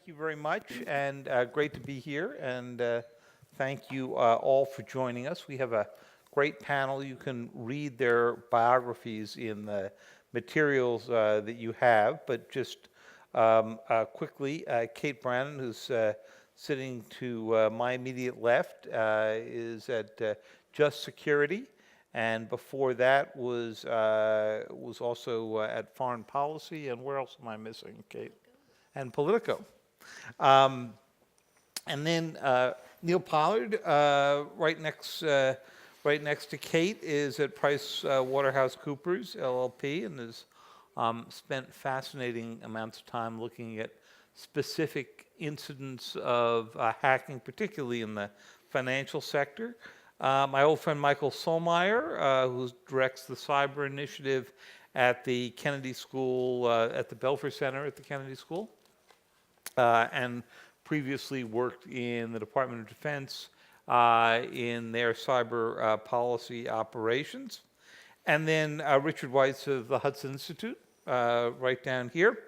thank you very much, and great to be here, and thank you all for joining us. We have a great panel. You can read their biographies in the materials that you have, but just quickly, Kate Brannen, who's sitting to my immediate left, is at Just Security, and before that was also at Foreign Policy, and where else am I missing, Kate? And Politico. And then Neal Pollard, right next to Kate, is at PricewaterhouseCoopers, LLP, and has spent fascinating amounts of time looking at specific incidents of hacking, particularly in the financial sector. My old friend Michael Sulmeyer, who directs the cyber initiative at the Kennedy School, at the Belfer Center at the Kennedy School, and previously worked in the Department of Defense in their cyber policy operations. And then Richard Weitz of the Hudson Institute, right down here.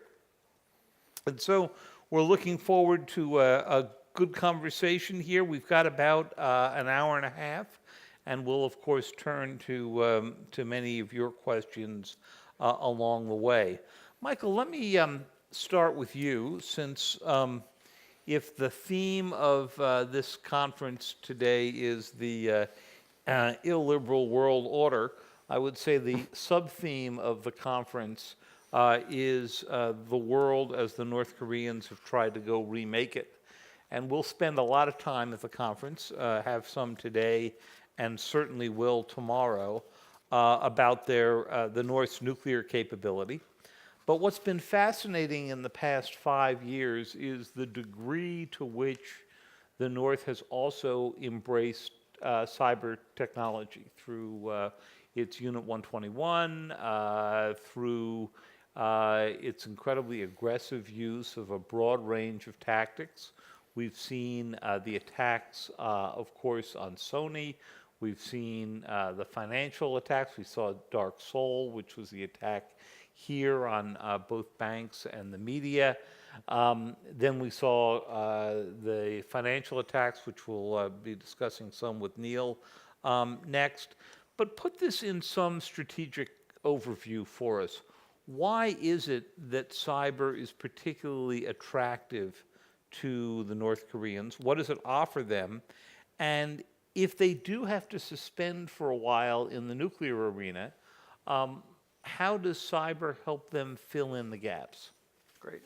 And so we're looking forward to a good conversation here. We've got about an hour and a half, and we'll of course turn to many of your questions along the way. Michael, let me start with you, since if the theme of this conference today is the illiberal world order, I would say the sub-theme of the conference is the world as the North Koreans have tried to go remake it. And we'll spend a lot of time at the conference, have some today, and certainly will tomorrow, about the North's nuclear capability. But what's been fascinating in the past 5 years is the degree to which the North has also embraced cyber technology through its Unit 121, through its incredibly aggressive use of a broad range of tactics. We've seen the attacks, of course, on Sony. We've seen the financial attacks. We saw Dark Soul, which was the attack here on both banks and the media. Then we saw the financial attacks, which we'll be discussing some with Neal next. But put this in some strategic overview for us. Why is it that cyber is particularly attractive to the North Koreans? What does it offer them? And if they do have to suspend for a while in the nuclear arena, how does cyber help them fill in the gaps? Great.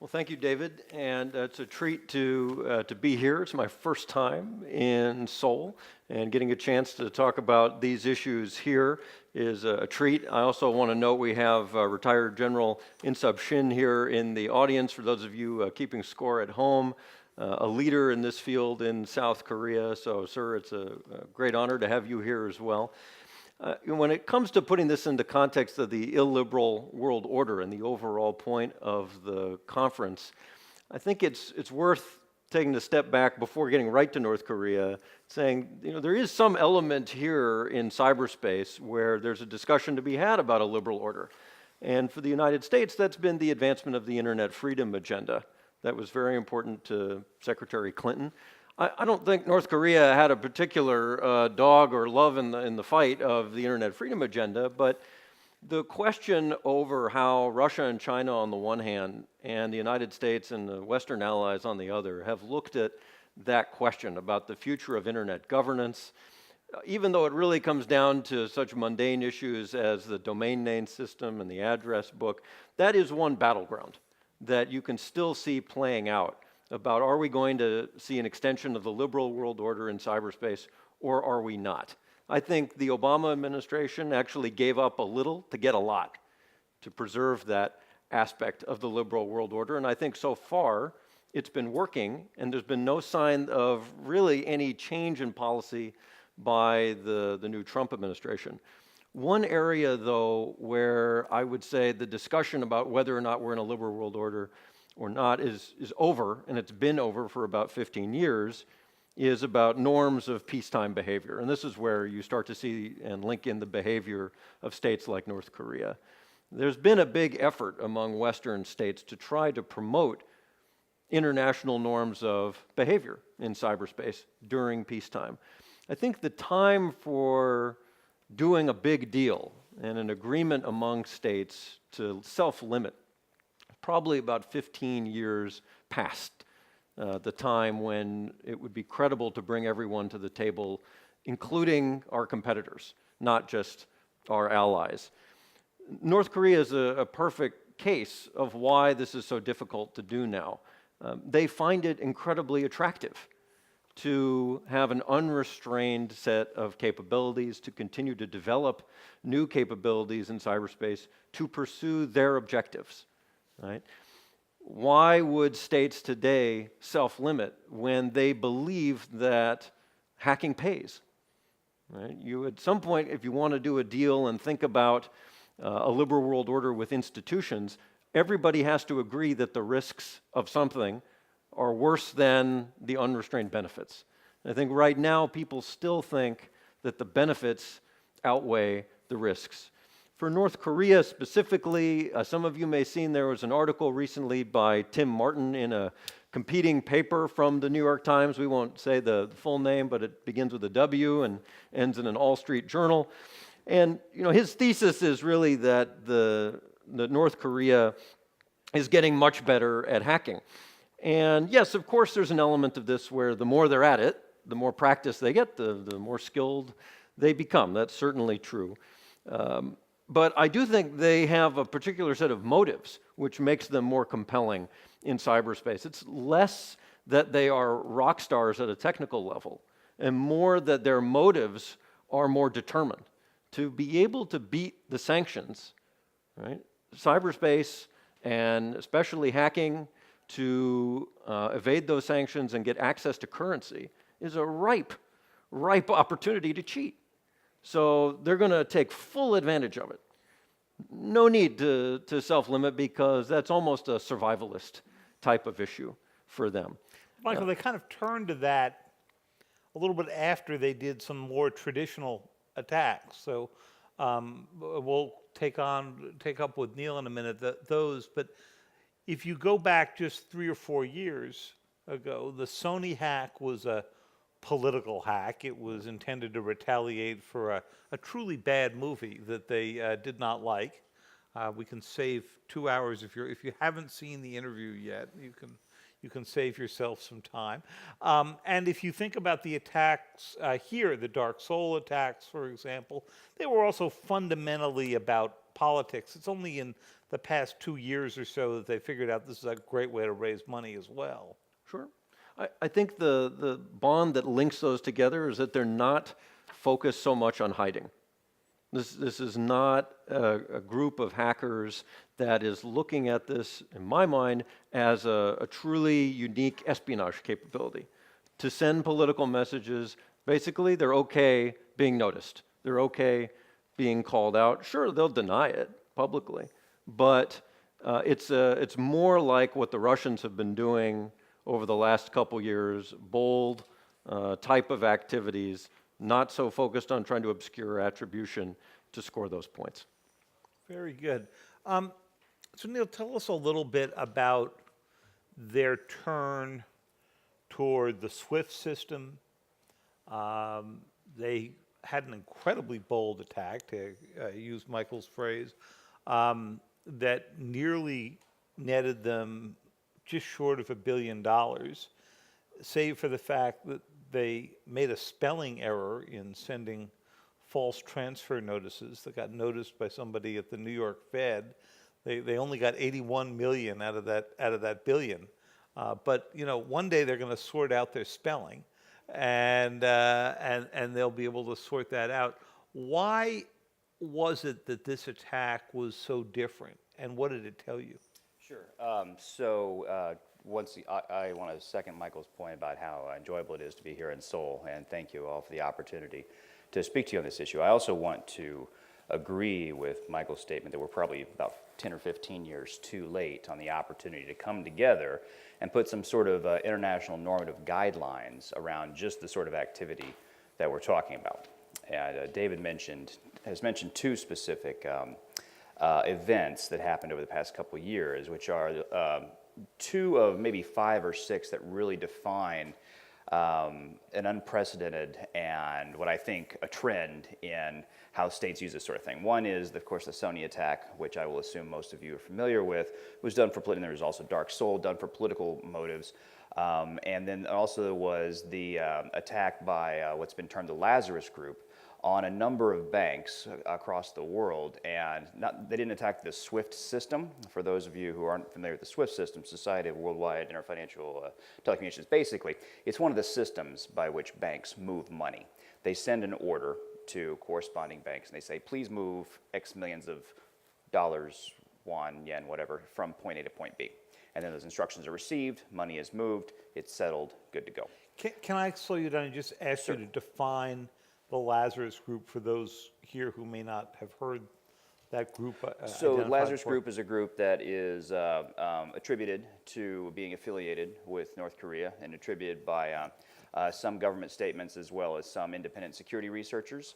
Well, thank you, David, and it's a treat to be here. It's my first time in Seoul, and getting a chance to talk about these issues here is a treat. I also want to note we have retired General In-Sub Shin here in the audience, for those of you keeping score at home, a leader in this field in South Korea. So, sir, it's a great honor to have you here as well. When it comes to putting this into context of the illiberal world order and the overall point of the conference, I think it's worth taking a step back before getting right to North Korea, saying, there is some element here in cyberspace where there's a discussion to be had about a liberal order. And for the United States, that's been the advancement of the Internet freedom agenda. That was very important to Secretary Clinton. I don't think North Korea had a particular dog or love in the fight of the Internet freedom agenda, but the question over how Russia and China on the one hand and the United States and the Western allies on the other have looked at that question about the future of Internet governance, even though it really comes down to such mundane issues as the domain name system and the address book, that is one battleground that you can still see playing out about, are we going to see an extension of the liberal world order in cyberspace, or are we not? I think the Obama administration actually gave up a little to get a lot to preserve that aspect of the liberal world order, and I think so far it's been working, and there's been no sign of really any change in policy by the new Trump administration. One area, though, where I would say the discussion about whether or not we're in a liberal world order or not is over, and it's been over for about 15 years, is about norms of peacetime behavior. And this is where you start to see and link in the behavior of states like North Korea. There's been a big effort among Western states to try to promote international norms of behavior in cyberspace during peacetime. I think the time for doing a big deal and an agreement among states to self-limit probably about 15 years past the time when it would be credible to bring everyone to the table, including our competitors, not just our allies. North Korea is a perfect case of why this is so difficult to do now. They find it incredibly attractive to have an unrestrained set of capabilities, to continue to develop new capabilities in cyberspace, to pursue their objectives, right? Why would states today self-limit when they believe that hacking pays? Right? You, at some point, if you want to do a deal and think about a liberal world order with institutions, everybody has to agree that the risks of something are worse than the unrestrained benefits. I think right now people still think that the benefits outweigh the risks. For North Korea specifically, some of you may have seen there was an article recently by Tim Martin in a competing paper from the New York Times. We won't say the full name, but it begins with a W and ends in an All Street Journal. And his thesis is really that the North Korea is getting much better at hacking. And yes, of course, there's an element of this where the more they're at it, the more practice they get, the more skilled they become. That's certainly true. But I do think they have a particular set of motives which makes them more compelling in cyberspace. It's less that they are rock stars at a technical level and more that their motives are more determined. To be able to beat the sanctions, right? Cyberspace and especially hacking to evade those sanctions and get access to currency is a ripe opportunity to cheat. So they're going to take full advantage of it. No need to self-limit because that's almost a survivalist type of issue for them. Michael, they kind of turned to that a little bit after they did some more traditional attacks. So we'll take up with Neal in a minute those. But if you go back just 3 or 4 years ago, the Sony hack was a political hack. It was intended to retaliate for a truly bad movie that they did not like. We can save 2 hours if you haven't seen the interview yet. You can save yourself some time. And if you think about the attacks here, the Dark Soul attacks, for example, they were also fundamentally about politics. It's only in the past 2 years or so that they figured out this is a great way to raise money as well. Sure. I think the bond that links those together is that they're not focused so much on hiding. This is not a group of hackers that is looking at this, in my mind, as a truly unique espionage capability. To send political messages, basically they're okay being noticed. They're okay being called out. Sure, they'll deny it publicly, but it's more like what the Russians have been doing over the last couple years, bold type of activities, not so focused on trying to obscure attribution to score those points. Very good. So Neal, tell us a little bit about their turn toward the SWIFT system. They had an incredibly bold attack, to use Michael's phrase, that nearly netted them just short of $1 billion, save for the fact that they made a spelling error in sending false transfer notices that got noticed by somebody at the New York Fed. They only got 81 million out of that billion. But one day they're going to sort out their spelling, and they'll be able to sort that out. Why was it that this attack was so different, and what did it tell you? Sure. I want to second Michael's point about how enjoyable it is to be here in Seoul, and thank you all for the opportunity to speak to you on this issue. I also want to agree with Michael's statement that we're probably about 10 or 15 years too late on the opportunity to come together and put some sort of international normative guidelines around just the sort of activity that we're talking about. And David has mentioned two specific events that happened over the past couple of years, which are two of maybe 5 or 6 that really define an unprecedented and what I think a trend in how states use this sort of thing. One is, of course, the Sony Attack, which I will assume most of you are familiar with. It was done for political, and there was also Dark Soul, done for political motives. And then also there was the attack by what's been termed the Lazarus Group on a number of banks across the world. And they didn't attack the SWIFT system. For those of you who aren't familiar with the SWIFT system, Society of Worldwide Interfinancial Telecommunications, basically, it's one of the systems by which banks move money. They send an order to corresponding banks, and they say, please move X millions of dollars, won, yen, whatever, from point A to point B. And then those instructions are received, money is moved, it's settled, good to go. Can I slow you down and just ask you to define the Lazarus Group for those here who may not have heard that group? So identified Lazarus before? Group is a group that is attributed to being affiliated with North Korea and attributed by some government statements as well as some independent security researchers,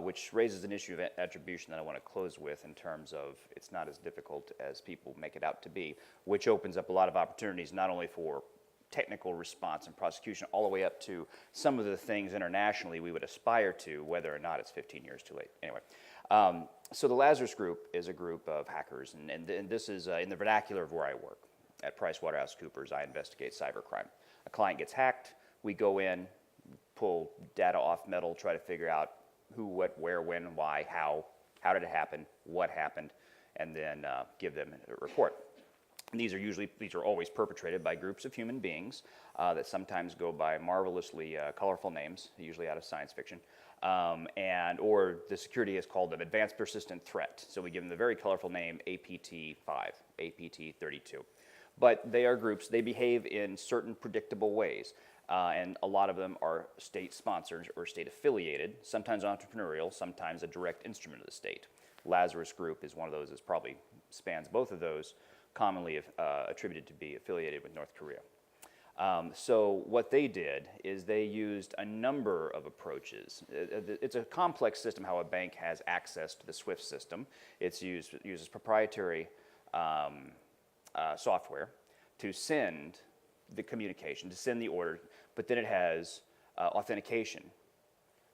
which raises an issue of attribution that I want to close with in terms of it's not as difficult as people make it out to be, which opens up a lot of opportunities not only for technical response and prosecution all the way up to some of the things internationally we would aspire to, whether or not it's 15 years too late. Anyway, so the Lazarus Group is a group of hackers, and this is in the vernacular of where I work. At PricewaterhouseCoopers, I investigate cybercrime. A client gets hacked, we go in, pull data off metal, try to figure out who, what, where, when, why, how did it happen, what happened, and then give them a report. And these are always perpetrated by groups of human beings that sometimes go by marvelously colorful names, usually out of science fiction, or the security has called them Advanced Persistent Threat. So we give them the very colorful name APT-5, APT-32. But they are groups, they behave in certain predictable ways. And a lot of them are state-sponsored or state-affiliated, sometimes entrepreneurial, sometimes a direct instrument of the state. Lazarus Group is one of those that probably spans both of those, commonly attributed to be affiliated with North Korea. So what they did is they used a number of approaches. It's a complex system how a bank has access to the SWIFT system. It uses proprietary software to send the communication, to send the order, but then it has authentication.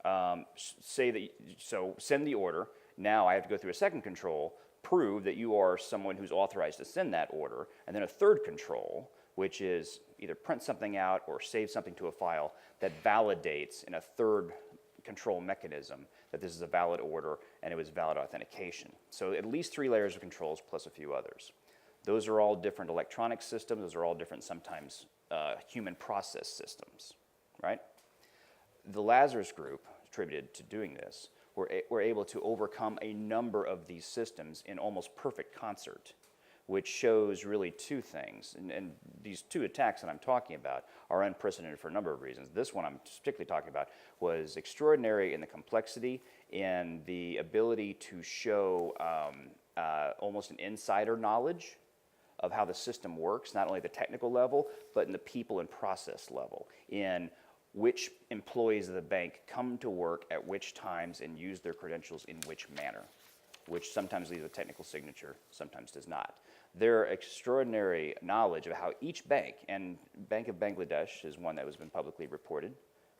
So send the order, now I have to go through a second control, prove that you are someone who's authorized to send that order, and then a third control, which is either print something out or save something to a file that validates in a third control mechanism that this is a valid order and it was valid authentication. So at least 3 layers of controls plus a few others. Those are all different electronic systems. Those are all different, sometimes human process systems, right? The Lazarus Group, attributed to doing this, were able to overcome a number of these systems in almost perfect concert, which shows really 2 things. And these 2 attacks that I'm talking about are unprecedented for a number of reasons. This one I'm particularly talking about was extraordinary in the complexity and the ability to show almost an insider knowledge of how the system works, not only at the technical level, but in the people and process level, in which employees of the bank come to work at which times and use their credentials in which manner, which sometimes leaves a technical signature, sometimes does not. Their extraordinary knowledge of how each bank, and Bank of Bangladesh is one that has been publicly reported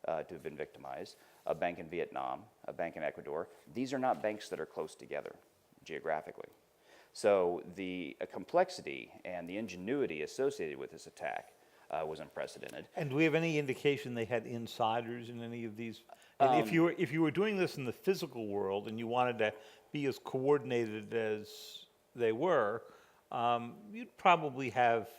to have been victimized, a bank in Vietnam, a bank in Ecuador, these are not banks that are close together geographically. So the complexity and the ingenuity associated with this attack was unprecedented. And do we have any indication they had insiders in any of these? And if you were doing this in the physical world and you wanted to be as coordinated as they were, you'd probably have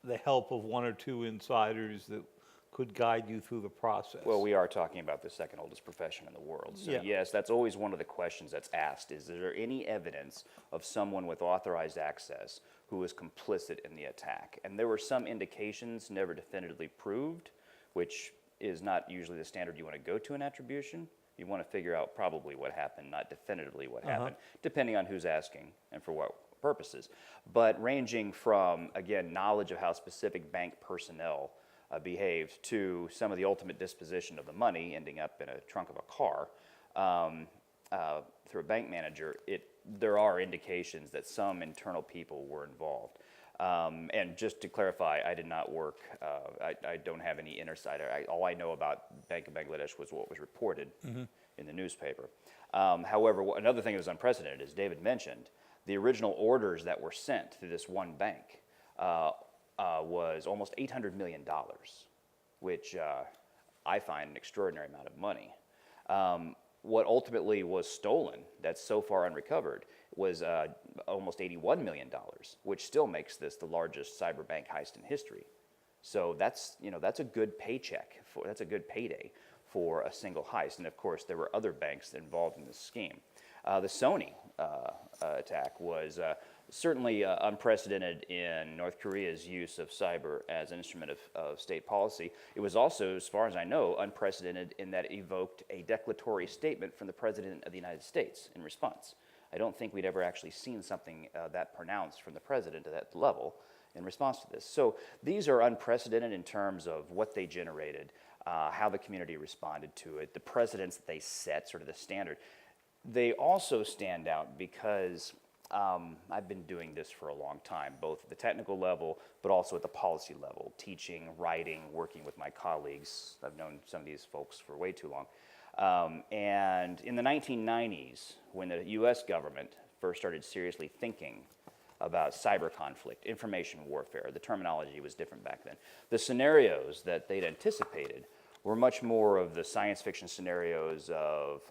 the help of 1 or 2 insiders that could guide you through the process. Well, we are talking about the second oldest profession in the world. So Yeah. yes, that's always one of the questions that's asked. Is there any evidence of someone with authorized access who was complicit in the attack? And there were some indications, never definitively proved, which is not usually the standard you want to go to in attribution. You want to figure out probably what happened, not definitively what happened, depending on who's asking and for what purposes. But ranging from, again, knowledge of how specific bank personnel behaved to some of the ultimate disposition of the money ending up in a trunk of a car through a bank manager, there are indications that some internal people were involved. And just to clarify, I did not work, I don't have any insight. All I know about Bank of Bangladesh was what was reported in the newspaper. However, another thing that was unprecedented, as David mentioned, the original orders that were sent to this one bank was almost $800 million, which I find an extraordinary amount of money. What ultimately was stolen, that's so far unrecovered, was almost $81 million, which still makes this the largest cyber bank heist in history. So that's a good paycheck, that's a good payday for a single heist. And of course, there were other banks involved in this scheme. The Sony attack was certainly unprecedented in North Korea's use of cyber as an instrument of state policy. It was also, as far as I know, unprecedented in that it evoked a declaratory statement from the President of the United States in response. I don't think we'd ever actually seen something that pronounced from the President at that level in response to this. So these are unprecedented in terms of what they generated, how the community responded to it, the precedents that they set, sort of the standard. They also stand out because I've been doing this for a long time, both at the technical level, but also at the policy level, teaching, writing, working with my colleagues. I've known some of these folks for way too long. And in the 1990s, when the US government first started seriously thinking about cyber conflict, information warfare, the terminology was different back then. The scenarios that they'd anticipated were much more of the science fiction scenarios of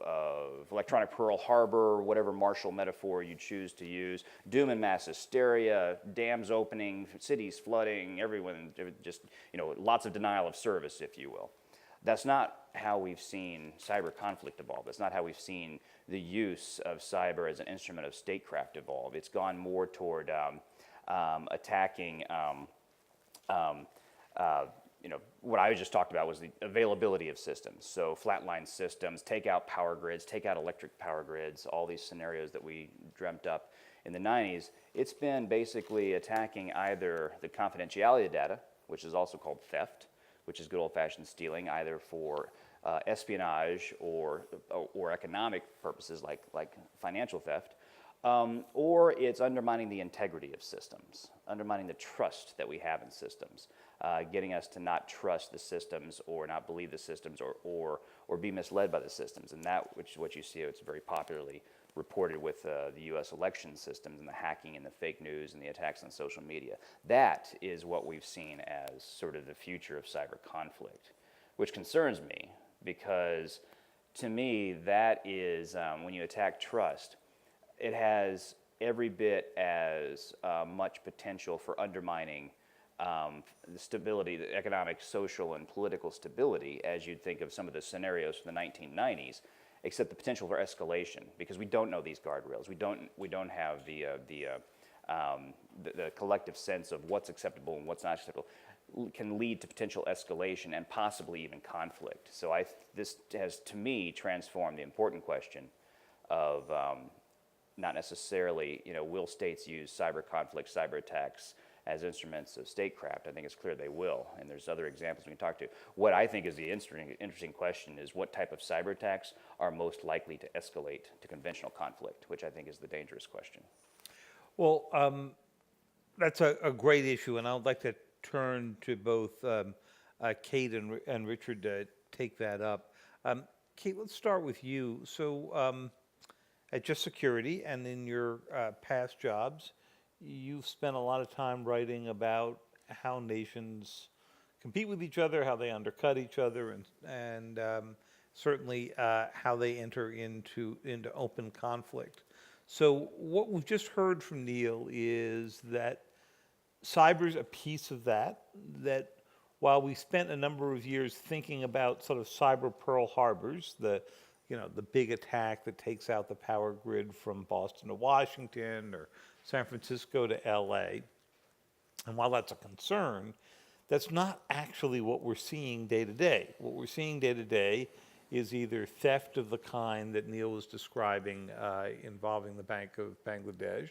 electronic Pearl Harbor, whatever martial metaphor you choose to use, doom and mass hysteria, dams opening, cities flooding, everyone just, lots of denial of service, if you will. That's not how we've seen cyber conflict evolve. That's not how we've seen the use of cyber as an instrument of statecraft evolve. It's gone more toward attacking what I just talked about was the availability of systems. So flatline systems, take out power grids, take out electric power grids, all these scenarios that we dreamt up in the 90s. It's been basically attacking either the confidentiality of data, which is also called theft, which is good old-fashioned stealing, either for espionage or economic purposes like financial theft, or it's undermining the integrity of systems, undermining the trust that we have in systems, getting us to not trust the systems or not believe the systems or be misled by the systems. And that, which what you see, it's very popularly reported with the U.S. election systems and the hacking and the fake news and the attacks on social media. That is what we've seen as sort of the future of cyber conflict, which concerns me because to me that is, when you attack trust, it has every bit as much potential for undermining the stability, the economic, social, and political stability as you'd think of some of the scenarios from the 1990s, except the potential for escalation, because we don't know these guardrails. We don't have the collective sense of what's acceptable and what's not acceptable. Can lead to potential escalation and possibly even conflict. So this has, to me, transformed the important question of not necessarily, will states use cyber conflict, cyber attacks as instruments of statecraft? I think it's clear they will, and there's other examples we can talk to. What I think is the interesting question is what type of cyber attacks are most likely to escalate to conventional conflict, which I think is the dangerous question. Well, that's a great issue, and I'd like to turn to both Kate and Richard to take that up. Kate, let's start with you. So at Just Security and in your past jobs, you've spent a lot of time writing about how nations compete with each other, how they undercut each other, and certainly how they enter into open conflict. So what we've just heard from Neal is that cyber's a piece of that while we spent a number of years thinking about sort of cyber Pearl Harbors, the big attack that takes out the power grid from Boston to Washington or San Francisco to LA. And while that's a concern, that's not actually what we're seeing day to day. What we're seeing day to day is either theft of the kind that Neal was describing involving the Bank of Bangladesh,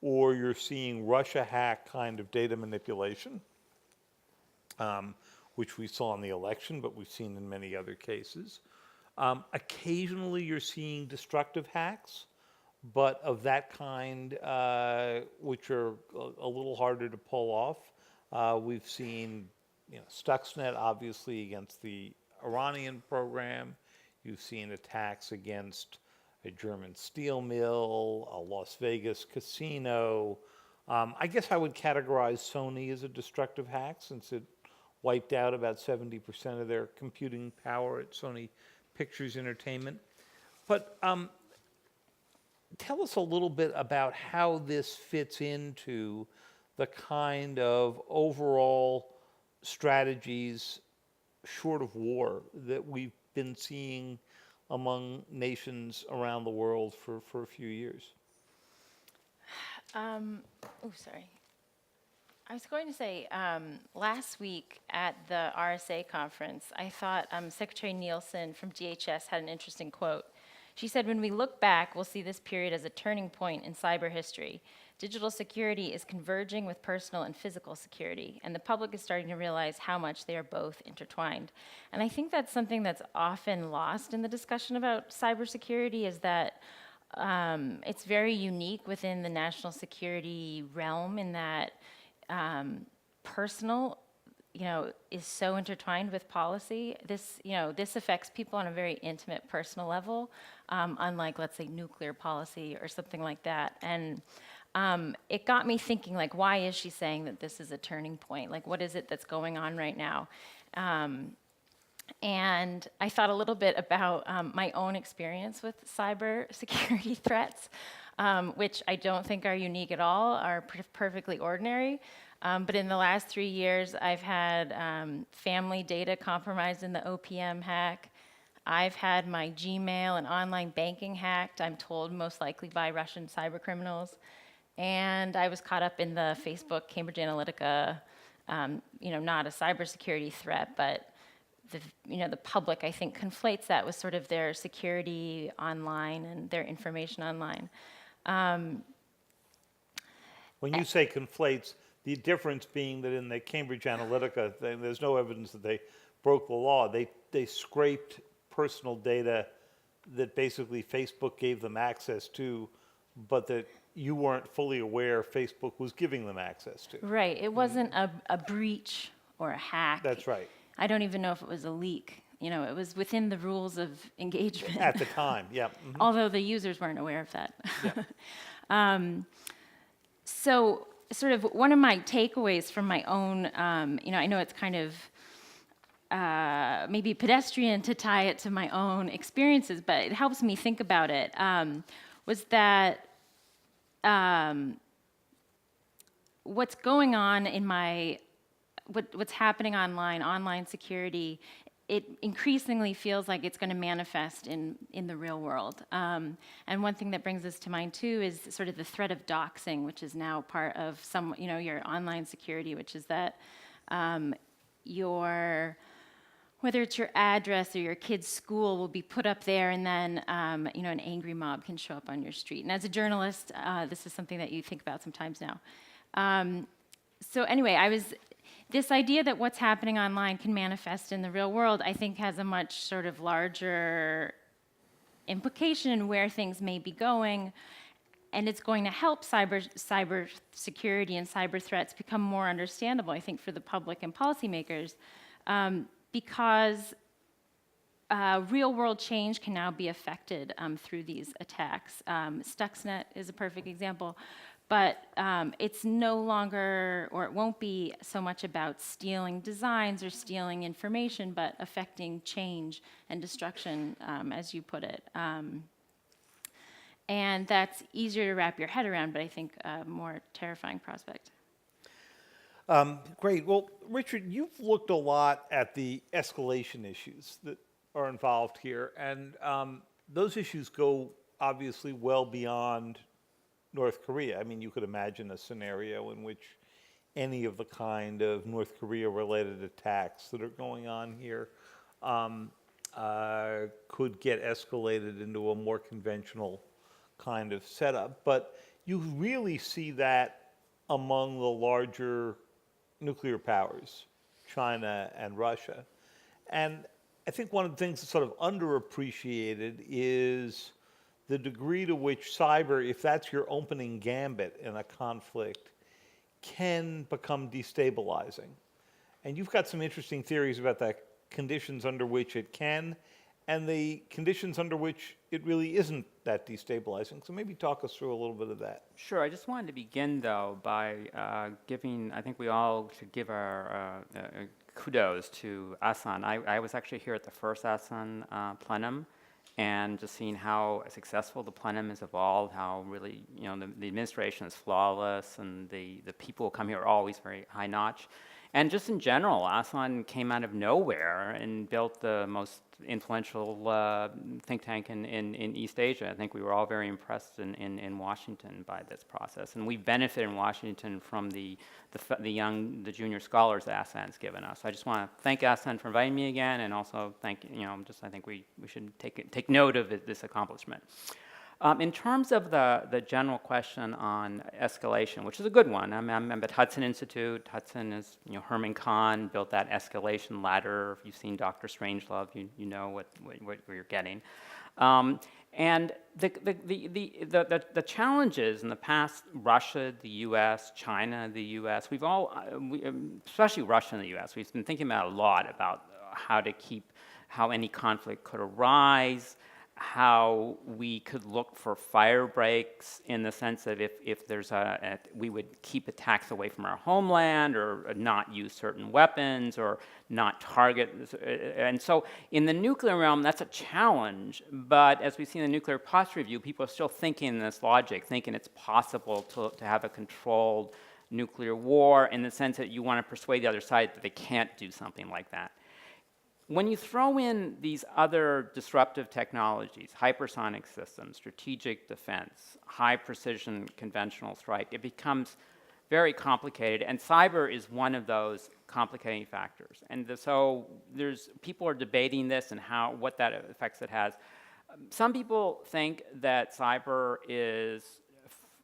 or you're seeing Russia hack kind of data manipulation, which we saw in the election, but we've seen in many other cases. Occasionally you're seeing destructive hacks, but of that kind, which are a little harder to pull off. We've seen, Stuxnet obviously against the Iranian program. You've seen attacks against a German steel mill, a Las Vegas casino. I guess I would categorize Sony as a destructive hack since it wiped out about 70% of their computing power at Sony Pictures Entertainment. But tell us a little bit about how this fits into the kind of overall strategies short of war that we've been seeing among nations around the world for a few years. Sorry. I was going to say, last week at the RSA conference, I thought Secretary Nielsen from DHS had an interesting quote. She said, "When we look back, we'll see this period as a turning point in cyber history. Digital security is converging with personal and physical security, and the public is starting to realize how much they are both intertwined." And I think that's something that's often lost in the discussion about cybersecurity, is that it's very unique within the national security realm in that personal, is so intertwined with policy. This affects people on a very intimate, personal level, unlike, let's say, nuclear policy or something like that. And it got me thinking, like, why is she saying that this is a turning point? Like, what is it that's going on right now? And I thought a little bit about my own experience with cyber security threats, which I don't think are unique at all, are perfectly ordinary. But in the last 3 years, I've had family data compromised in the OPM hack. I've had my Gmail and online banking hacked, I'm told most likely by Russian cyber criminals. And I was caught up in the Facebook Cambridge Analytica, not a cybersecurity threat, but the public, I think, conflates that with sort of their security online and their information online. When you say conflates, the difference being that in the Cambridge Analytica thing, there's no evidence that they broke the law. They scraped personal data that basically Facebook gave them access to, but that you weren't fully aware Facebook was giving them access to. Right. It wasn't a breach or a hack. That's right. I don't even know if it was a leak. It was within the rules of engagement. At the time, yeah. Mm-hmm. Although the users weren't aware of that. Yeah. So sort of one of my takeaways from my own, I know it's kind of maybe pedestrian to tie it to my own experiences, but it helps me think about it, was that what's going on in what's happening online security, it increasingly feels like it's going to manifest in the real world. And one thing that brings this to mind too is sort of the threat of doxing, which is now part of your online security, which is that whether it's your address or your kid's school will be put up there, and then an angry mob can show up on your street. And as a journalist, this is something that you think about sometimes now. So anyway, this idea that what's happening online can manifest in the real world, I think, has a much sort of larger implication in where things may be going, and it's going to help cyber security and cyber threats become more understandable, I think, for the public and policymakers, because real world change can now be affected through these attacks. Stuxnet is a perfect example. But it's no longer, or it won't be so much about stealing designs or stealing information, but affecting change and destruction, as you put it. And that's easier to wrap your head around, but I think a more terrifying prospect. Great. Well, Richard, you've looked a lot at the escalation issues that are involved here, and those issues go obviously well beyond North Korea. I mean, you could imagine a scenario in which any of the kind of North Korea-related attacks that are going on here could get escalated into a more conventional kind of setup. But you really see that among the larger nuclear powers, China and Russia. And I think one of the things that's sort of underappreciated is the degree to which cyber, if that's your opening gambit in a conflict, can become destabilizing. And you've got some interesting theories about the conditions under which it can and the conditions under which it really isn't that destabilizing. So maybe talk us through a little bit of that. Sure. I just wanted to begin, though, by giving, I think we all should give our kudos to Asan. I was actually here at the first Asan Plenum, and just seeing how successful the plenum has evolved, how really, the administration is flawless, and the people who come here are always very high-notch. And just in general, Asan came out of nowhere and built the most influential think tank in East Asia. I think we were all very impressed in Washington by this process. And we benefit in Washington from the junior scholars that Asan's given us. I just want to thank Asan for inviting me again, and also thank, I think we should take note of this accomplishment. In terms of the general question on escalation, which is a good one, I'm at Hudson Institute. Hudson is, Herman Kahn built that escalation ladder. If you've seen Dr. Strangelove, you know what you're getting. And the challenges in the past, Russia, the U.S., China, the U.S., especially Russia and the U.S., we've been thinking about a lot about how any conflict could arise, how we could look for fire breaks in the sense of if there's we would keep attacks away from our homeland, or not use certain weapons, or not target. And so in the nuclear realm, that's a challenge. But as we see in the nuclear posture review, people are still thinking in this logic, thinking it's possible to have a controlled nuclear war, in the sense that you want to persuade the other side that they can't do something like that. When you throw in these other disruptive technologies, hypersonic systems, strategic defense, high precision conventional strike, it becomes very complicated, and cyber is one of those complicating factors. And so people are debating this and what that effects it has. Some people think that cyber is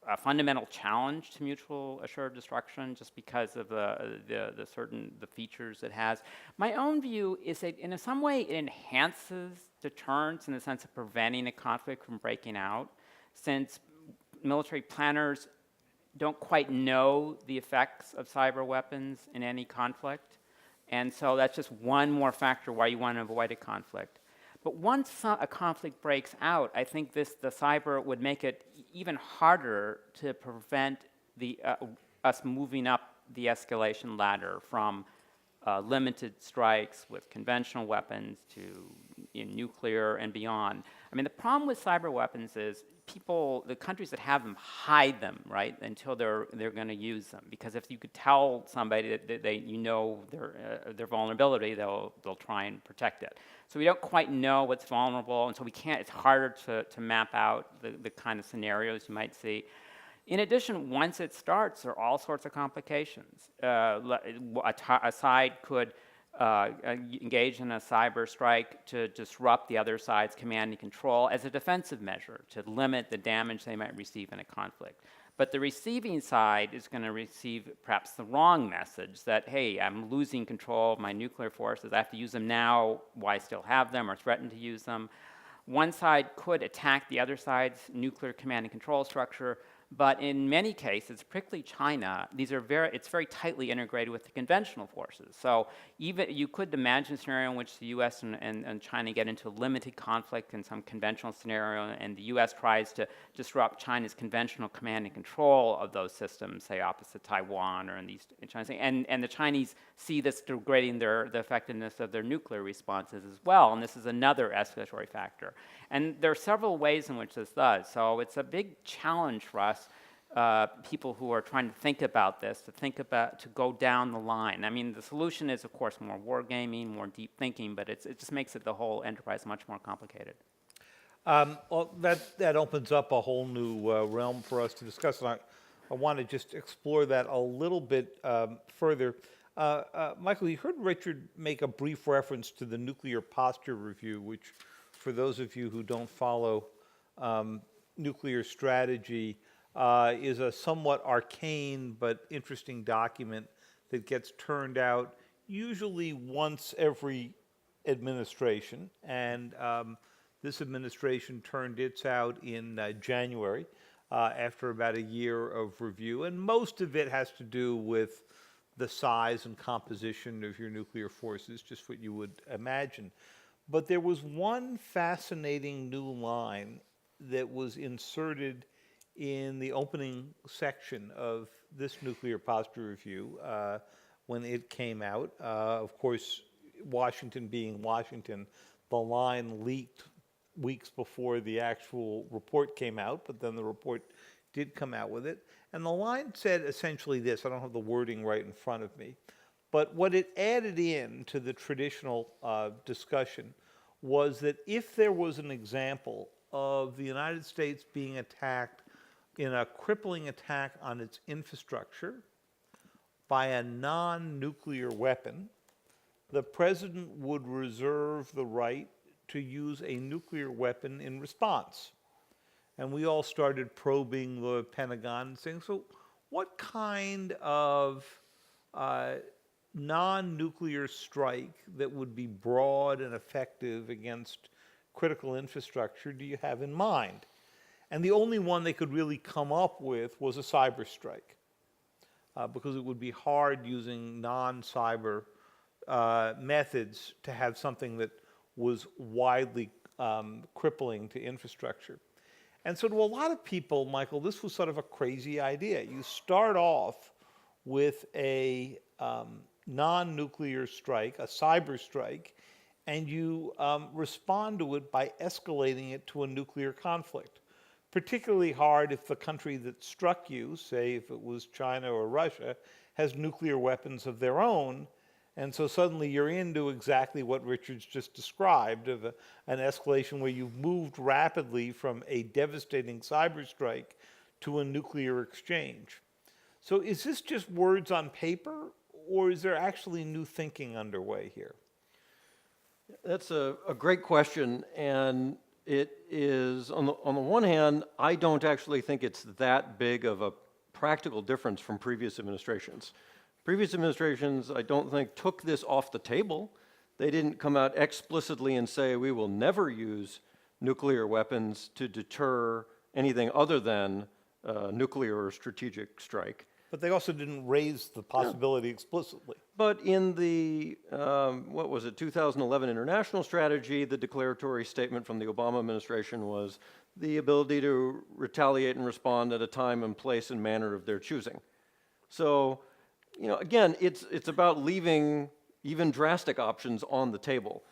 a fundamental challenge to mutual assured destruction, just because of the features it has. My own view is that in some way it enhances deterrence in the sense of preventing a conflict from breaking out, since military planners don't quite know the effects of cyber weapons in any conflict. And so that's just one more factor why you want to avoid a conflict. But once a conflict breaks out, I think the cyber would make it even harder to prevent us moving up the escalation ladder from limited strikes with conventional weapons to nuclear and beyond. I mean, the problem with cyber weapons is the countries that have them, hide them, right, until they're going to use them. Because if you could tell somebody that their vulnerability, they'll try and protect it. So we don't quite know what's vulnerable, and so it's harder to map out the kind of scenarios you might see. In addition, once it starts, there are all sorts of complications. A side could engage in a cyber strike to disrupt the other side's command and control as a defensive measure to limit the damage they might receive in a conflict. But the receiving side is going to receive perhaps the wrong message that, hey, I'm losing control of my nuclear forces. I have to use them now while I still have them, or threaten to use them. One side could attack the other side's nuclear command and control structure, but in many cases, particularly China, it's very tightly integrated with the conventional forces. So even you could imagine a scenario in which the U.S. and China get into a limited conflict in some conventional scenario, and the U.S. tries to disrupt China's conventional command and control of those systems, say opposite Taiwan or in China, and the Chinese see this degrading the effectiveness of their nuclear responses as well, and this is another escalatory factor. And there are several ways in which this does. So it's a big challenge for us, people who are trying to think about this, to go down the line. I mean, the solution is, of course, more wargaming, more deep thinking, but it just makes the whole enterprise much more complicated. Well, that opens up a whole new realm for us to discuss, and I want to just explore that a little bit further. Michael, you heard Richard make a brief reference to the nuclear posture review, which, for those of you who don't follow nuclear strategy, is a somewhat arcane but interesting document that gets turned out usually once every administration. And This administration turned its out in January after about a year of review, and most of it has to do with the size and composition of your nuclear forces, just what you would imagine. But there was one fascinating new line that was inserted in the opening section of this nuclear posture review when it came out. Of course, Washington being Washington, the line leaked weeks before the actual report came out, but then the report did come out with it. And the line said essentially this, I don't have the wording right in front of me, but what it added in to the traditional discussion was that if there was an example of the United States being attacked in a crippling attack on its infrastructure by a non-nuclear weapon, the president would reserve the right to use a nuclear weapon in response. And we all started probing the Pentagon and saying, so what kind of non-nuclear strike that would be broad and effective against critical infrastructure do you have in mind? And the only one they could really come up with was a cyber strike, because it would be hard using non-cyber methods to have something that was widely crippling to infrastructure. And so to a lot of people, Michael, this was sort of a crazy idea. You start off with a non-nuclear strike, a cyber strike, and you respond to it by escalating it to a nuclear conflict. Particularly hard if the country that struck you, say if it was China or Russia, has nuclear weapons of their own. And so suddenly you're into exactly what Richard's just described, of an escalation where you've moved rapidly from a devastating cyber strike to a nuclear exchange. So is this just words on paper, or is there actually new thinking underway here? That's a great question, and it is, on the one hand, I don't actually think it's that big of a practical difference from previous administrations. Previous administrations, I don't think, took this off the table. They didn't come out explicitly and say, we will never use nuclear weapons to deter anything other than nuclear or strategic strike. But they also didn't raise the possibility explicitly. But in the, 2011 international strategy, the declaratory statement from the Obama administration was the ability to retaliate and respond at a time and place and manner of their choosing. So, again, it's about leaving even drastic options on the table.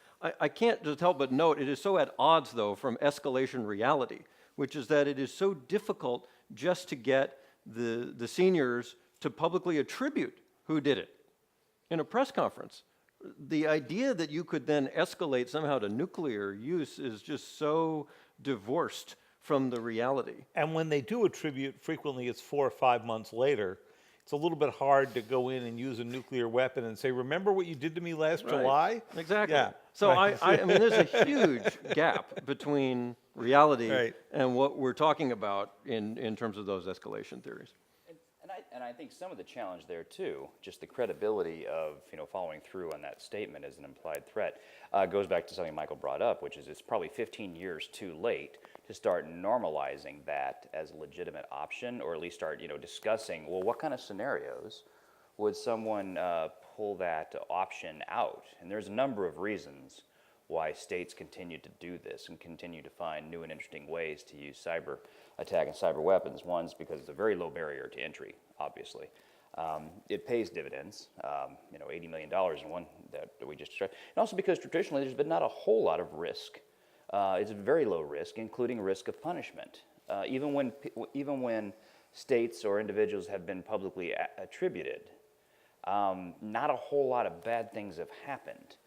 I can't just help but note, it is so at odds, though, from escalation reality, which is that it is so difficult just to get the seniors to publicly attribute who did it in a press conference. The idea that you could then escalate somehow to nuclear use is just so divorced from the reality. And when they do attribute, frequently it's 4 or 5 months later. It's a little bit hard to go in and use a nuclear weapon and say, remember what you did to me last July? Exactly. Yeah. So right. I mean, there's a huge gap between reality Right. and what we're talking about in terms of those escalation theories. And I think some of the challenge there too, just the credibility of following through on that statement as an implied threat, goes back to something Michael brought up, which is it's probably 15 years too late to start normalizing that as a legitimate option, or at least start discussing, well, what kind of scenarios would someone pull that option out? And there's a number of reasons why states continue to do this and continue to find new and interesting ways to use cyber attack and cyber weapons. One's because it's a very low barrier to entry, obviously. It pays dividends, $80 million in one that we just described. And also because traditionally there's been not a whole lot of risk. It's very low risk, including risk of punishment. Even when states or individuals have been publicly attributed, not a whole lot of bad things have happened.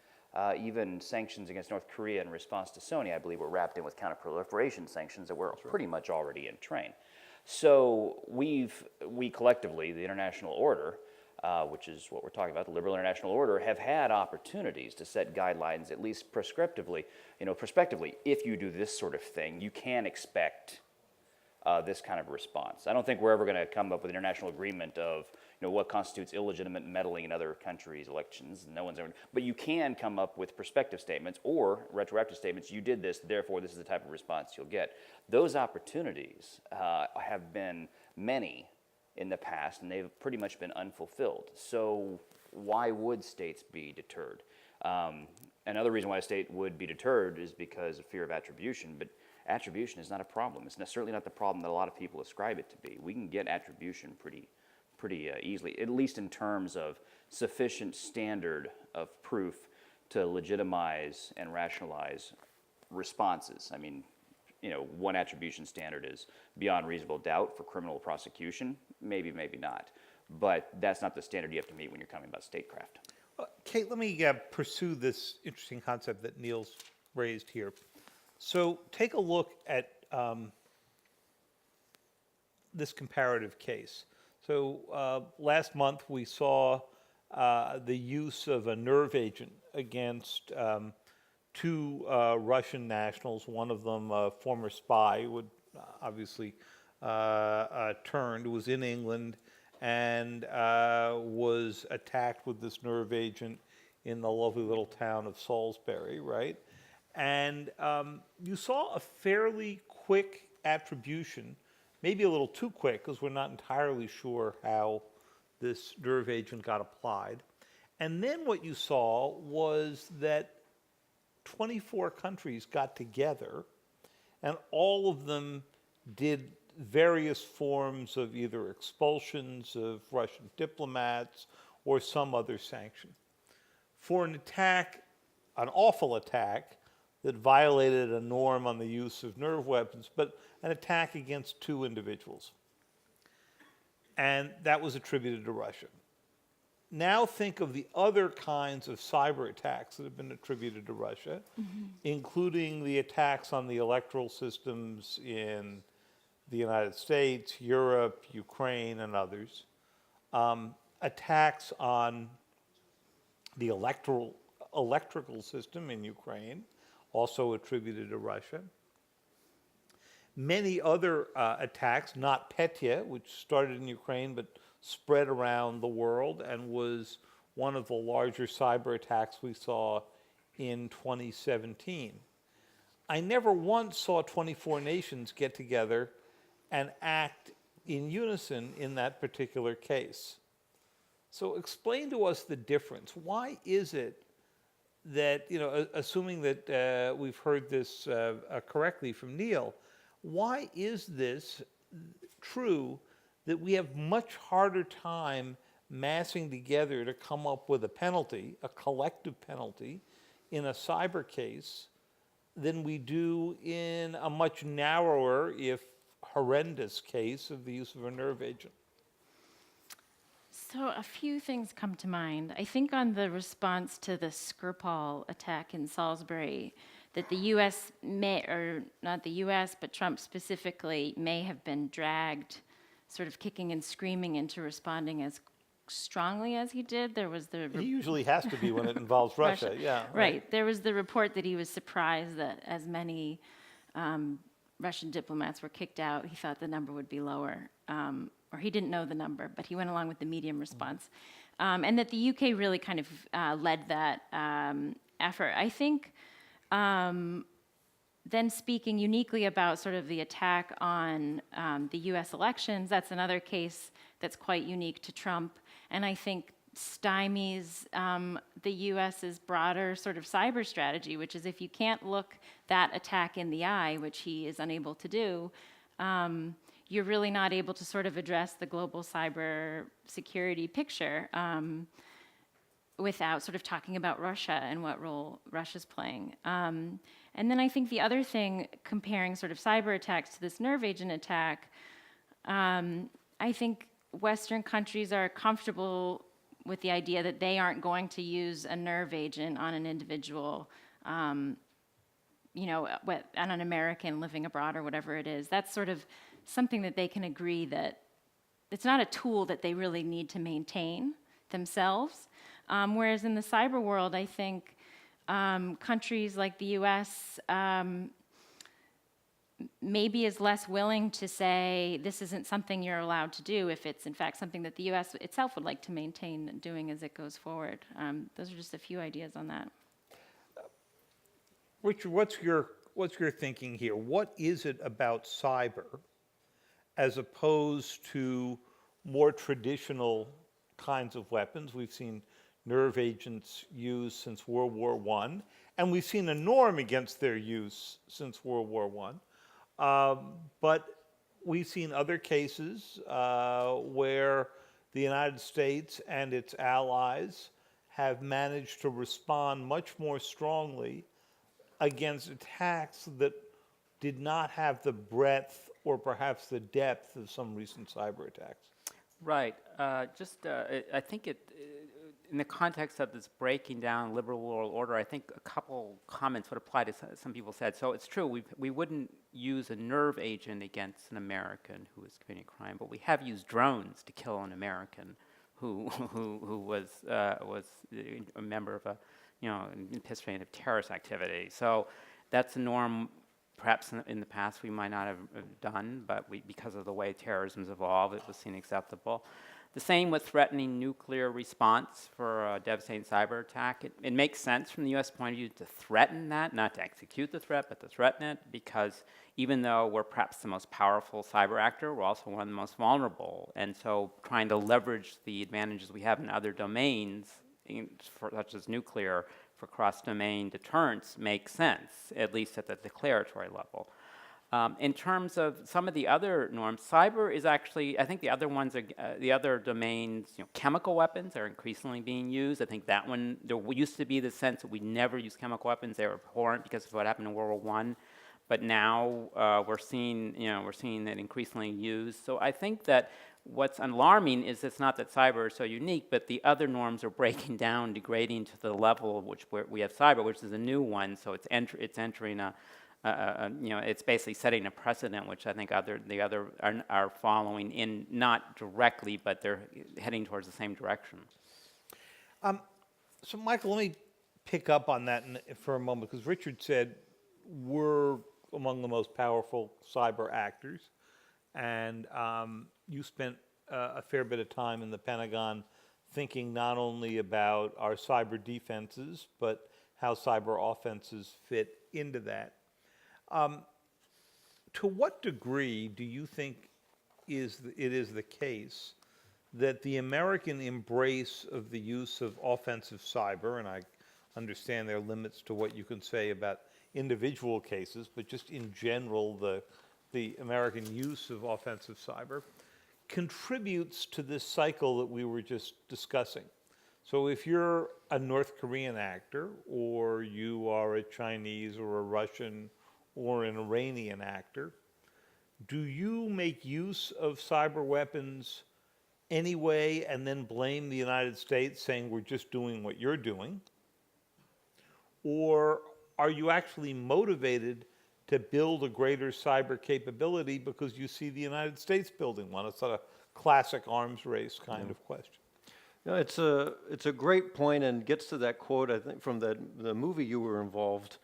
Even sanctions against North Korea in response to Sony, I believe, were wrapped in with counterproliferation sanctions that were pretty much already in train. So we collectively, the international order, which is what we're talking about, the liberal international order, have had opportunities to set guidelines, at least prospectively, if you do this sort of thing, you can expect this kind of response. I don't think we're ever going to come up with an international agreement of what constitutes illegitimate meddling in other countries' elections. No one's ever. But you can come up with prospective statements or retroactive statements. You did this, therefore this is the type of response you'll get. Those opportunities have been many in the past, and they've pretty much been unfulfilled. So why would states be deterred? Another reason why a state would be deterred is because of fear of attribution, but attribution is not a problem. It's certainly not the problem that a lot of people ascribe it to be. We can get attribution pretty easily, at least in terms of sufficient standard of proof to legitimize and rationalize responses. I mean, one attribution standard is beyond reasonable doubt for criminal prosecution. Maybe, maybe not. But that's not the standard you have to meet when you're coming about statecraft. Kate, let me pursue this interesting concept that Neal's raised here. So take a look at this comparative case. So last month we saw the use of a nerve agent against two Russian nationals, one of them a former spy who obviously turned, was in England and was attacked with this nerve agent in the lovely little town of Salisbury, right? And you saw a fairly quick attribution, maybe a little too quick because we're not entirely sure how this nerve agent got applied. And then what you saw was that 24 countries got together and all of them did various forms of either expulsions of Russian diplomats or some other sanction for an attack, an awful attack that violated a norm on the use of nerve weapons, but an attack against two individuals. And that was attributed to Russia. Now think of the other kinds of cyber attacks that have been attributed to Russia, including the attacks on the electoral systems in the United States, Europe, Ukraine, and others, attacks on the electrical system in Ukraine, also attributed to Russia. Many other attacks, not Petya, which started in Ukraine but spread around the world and was one of the larger cyber attacks we saw in 2017. I never once saw 24 nations get together and act in unison in that particular case. So explain to us the difference. Why is it that, assuming that we've heard this correctly from Neal, why is this true that we have much harder time massing together to come up with a penalty, a collective penalty, in a cyber case than we do in a much narrower, if horrendous, case of the use of a nerve agent? So a few things come to mind. I think on the response to the Skripal attack in Salisbury, that the U.S. may, or not the U.S., but Trump specifically, may have been dragged sort of kicking and screaming into responding as strongly as he did. There was the... He usually has to be when it involves Russia, yeah. Right. There was the report that he was surprised that as many Russian diplomats were kicked out. He thought the number would be lower. Or he didn't know the number, but he went along with the medium response. And that the UK really kind of led that effort. I think then speaking uniquely about sort of the attack on the US elections, that's another case that's quite unique to Trump. And I think stymies the US's broader sort of cyber strategy, which is if you can't look that attack in the eye, which he is unable to do, you're really not able to sort of address the global cyber security picture without sort of talking about Russia and what role Russia's playing. And then I think the other thing, comparing sort of cyber attacks to this nerve agent attack, I think Western countries are comfortable with the idea that they aren't going to use a nerve agent on an individual, on an American living abroad or whatever it is. That's sort of something that they can agree that it's not a tool that they really need to maintain themselves. Whereas in the cyber world, I think countries like the US maybe is less willing to say this isn't something you're allowed to do if it's in fact something that the U.S. itself would like to maintain doing as it goes forward. Those are just a few ideas on that. Richard, what's your thinking here? What is it about cyber as opposed to more traditional kinds of weapons? We've seen nerve agents used since World War I, and we've seen a norm against their use since World War I. But we've seen other cases where the United States and its allies have managed to respond much more strongly against attacks that did not have the breadth or perhaps the depth of some recent cyber attacks. Right. I think in the context of this breaking down liberal world order, I think a couple comments would apply to some people said. So it's true, we wouldn't use a nerve agent against an American who was committing a crime, but we have used drones to kill an American who was a member of a participating of terrorist activity. So that's a norm. Perhaps in the past we might not have done, but because of the way terrorism's evolved, it was seen acceptable. The same with threatening nuclear response for a devastating cyber attack. It makes sense from the U.S. point of view to threaten that, not to execute the threat, but to threaten it, because even though we're perhaps the most powerful cyber actor, we're also one of the most vulnerable. And so trying to leverage the advantages we have in other domains, such as nuclear, for cross-domain deterrence makes sense, at least at the declaratory level. In terms of some of the other norms, cyber is actually, I think the other ones are, the other domains, chemical weapons are increasingly being used. I think that one, there used to be the sense that we never use chemical weapons. They were abhorrent because of what happened in World War I. But now we're seeing it increasingly used. So I think that what's alarming is it's not that cyber is so unique, but the other norms are breaking down, degrading to the level of which we have cyber, which is a new one. So it's entering it's basically setting a precedent, which I think the other are following in, not directly, but they're heading towards the same direction. So, Michael, let me pick up on that for a moment, because Richard said we're among the most powerful cyber actors, and you spent a fair bit of time in the Pentagon thinking not only about our cyber defenses, but how cyber offenses fit into that. To what degree do you think it is the case that the American embrace of the use of offensive cyber, and I understand there are limits to what you can say about individual cases, but just in general, the American use of offensive cyber contributes to this cycle that we were just discussing? So if you're a North Korean actor, or you are a Chinese or a Russian or an Iranian actor, do you make use of cyber weapons anyway and then blame the United States, saying we're just doing what you're doing? Or are you actually motivated to build a greater cyber capability because you see the United States building one? It's a classic arms race kind of question. No, it's a great point, and gets to that quote, I think, from the movie you were involved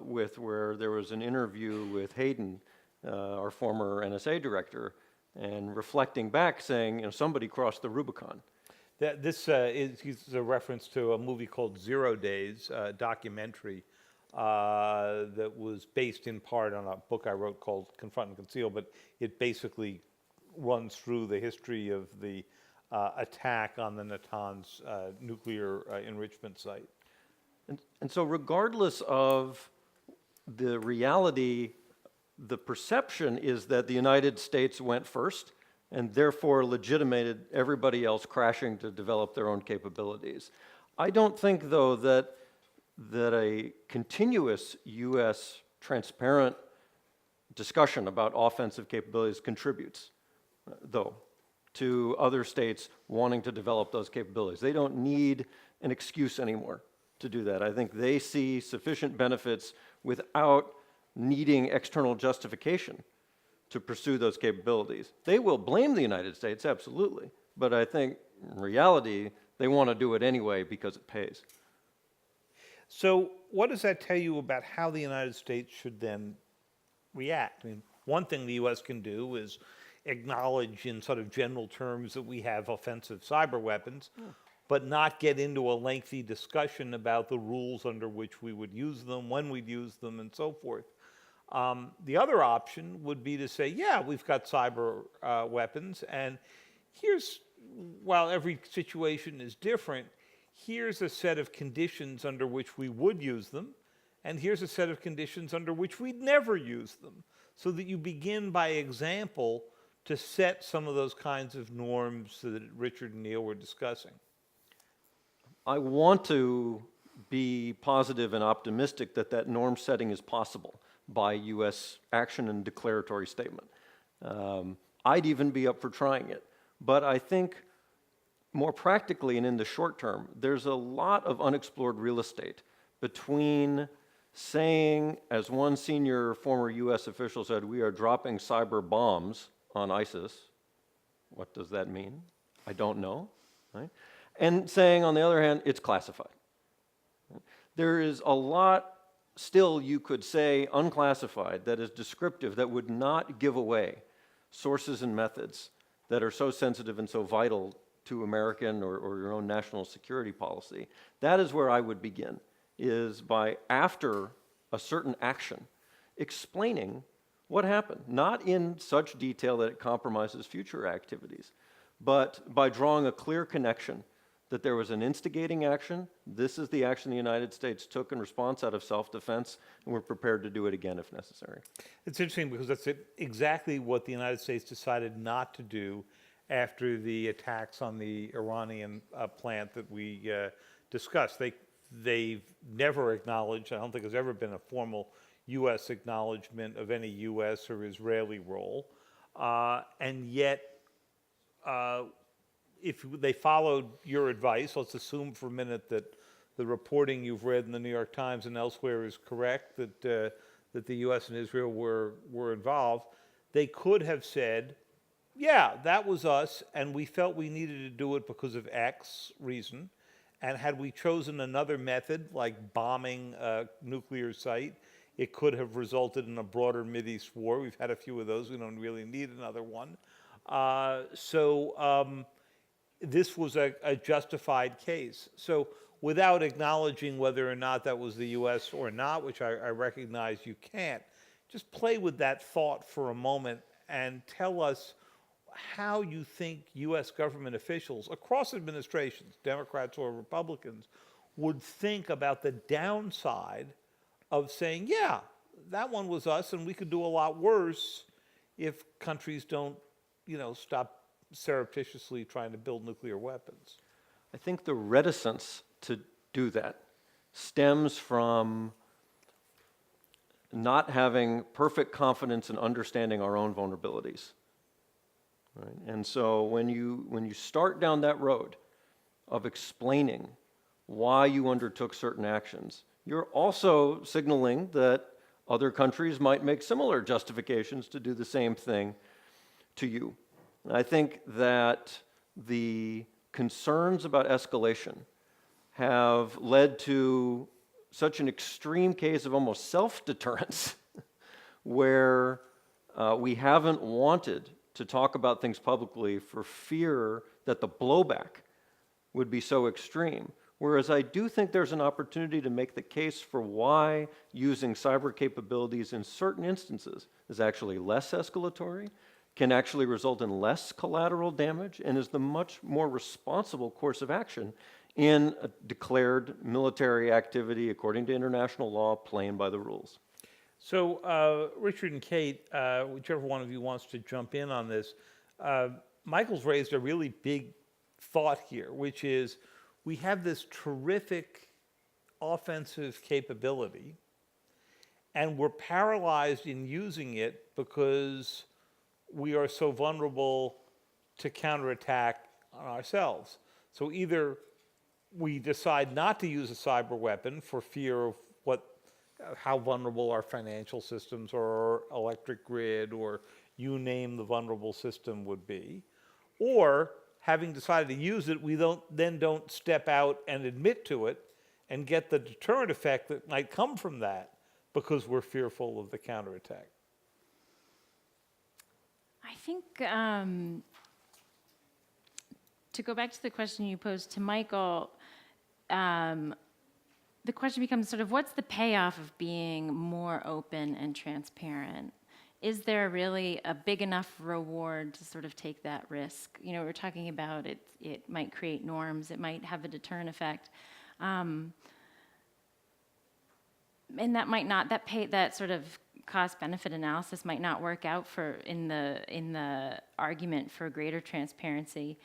with, where there was an interview with Hayden, our former NSA director, and reflecting back, saying, somebody crossed the Rubicon. This is a reference to a movie called 0 Days, a documentary that was based in part on a book I wrote called Confront and Conceal, but it basically runs through the history of the attack on the Natanz nuclear enrichment site. And so regardless of the reality, the perception is that the United States went first and therefore legitimated everybody else crashing to develop their own capabilities. I don't think, though, that a continuous U.S. transparent discussion about offensive capabilities contributes, though, to other states wanting to develop those capabilities. They don't need an excuse anymore to do that. I think they see sufficient benefits without needing external justification to pursue those capabilities. They will blame the United States, absolutely, but I think in reality, they want to do it anyway because it pays. So what does that tell you about how the United States should then react. I mean, one thing the U.S. can do is acknowledge in sort of general terms that we have offensive cyber weapons, but not get into a lengthy discussion about the rules under which we would use them, when we'd use them, and so forth. The other option would be to say, yeah, we've got cyber weapons, and here's, while every situation is different, here's a set of conditions under which we would use them, and here's a set of conditions under which we'd never use them, so that you begin by example to set some of those kinds of norms that Richard and Neal were discussing. I want to be positive and optimistic that that norm setting is possible by U.S. action and declaratory statement. I'd even be up for trying it. But I think more practically and in the short term, there's a lot of unexplored real estate between saying, as one senior former U.S. official said, we are dropping cyber bombs on ISIS. What does that mean? I don't know. Right? And saying, on the other hand, it's classified. There is a lot still you could say unclassified that is descriptive that would not give away sources and methods that are so sensitive and so vital to American or your own national security policy. That is where I would begin, is by, after a certain action, explaining what happened, not in such detail that it compromises future activities, but by drawing a clear connection that there was an instigating action. This is the action the United States took in response out of self-defense, and we're prepared to do it again if necessary. It's interesting because that's exactly what the United States decided not to do after the attacks on the Iranian plant that we discussed. They've never acknowledged, I don't think there's ever been a formal U.S. acknowledgement of any U.S. or Israeli role, and yet if they followed your advice, let's assume for a minute that the reporting you've read in the New York Times and elsewhere is correct, that the U.S. and Israel were involved, they could have said, yeah, that was us, and we felt we needed to do it because of X reason, and had we chosen another method, like bombing a nuclear site, it could have resulted in a broader Mideast war. We've had a few of those. We don't really need another one. This was a justified case. So without acknowledging whether or not that was the U.S. or not, which I recognize you can't, just play with that thought for a moment and tell us how you think U.S. government officials across administrations, Democrats or Republicans, would think about the downside of saying, yeah, that one was us and we could do a lot worse if countries don't, stop surreptitiously trying to build nuclear weapons. I think the reticence to do that stems from not having perfect confidence in understanding our own vulnerabilities. Right? And so when you start down that road of explaining why you undertook certain actions, you're also signaling that other countries might make similar justifications to do the same thing to you. And I think that the concerns about escalation have led to such an extreme case of almost self-deterrence where we haven't wanted to talk about things publicly for fear that the blowback would be so extreme. Whereas I do think there's an opportunity to make the case for why using cyber capabilities in certain instances is actually less escalatory, can actually result in less collateral damage, and is the much more responsible course of action in a declared military activity according to international law, playing by the rules. So Richard and Kate, whichever one of you wants to jump in on this, Michael's raised a really big thought here, which is we have this terrific offensive capability, and we're paralyzed in using it because we are so vulnerable to counterattack on ourselves. So either we decide not to use a cyber weapon for fear of how vulnerable our financial systems or our electric grid or you name the vulnerable system would be, or having decided to use it, we don't step out and admit to it and get the deterrent effect that might come from that because we're fearful of the counterattack. I think to go back to the question you posed to Michael, the question becomes sort of what's the payoff of being more open and transparent? Is there really a big enough reward to sort of take that risk? You know, we're talking about it might create norms, it might have a deterrent effect. And that might not, that sort of cost-benefit analysis might not work out for in the argument for greater transparency.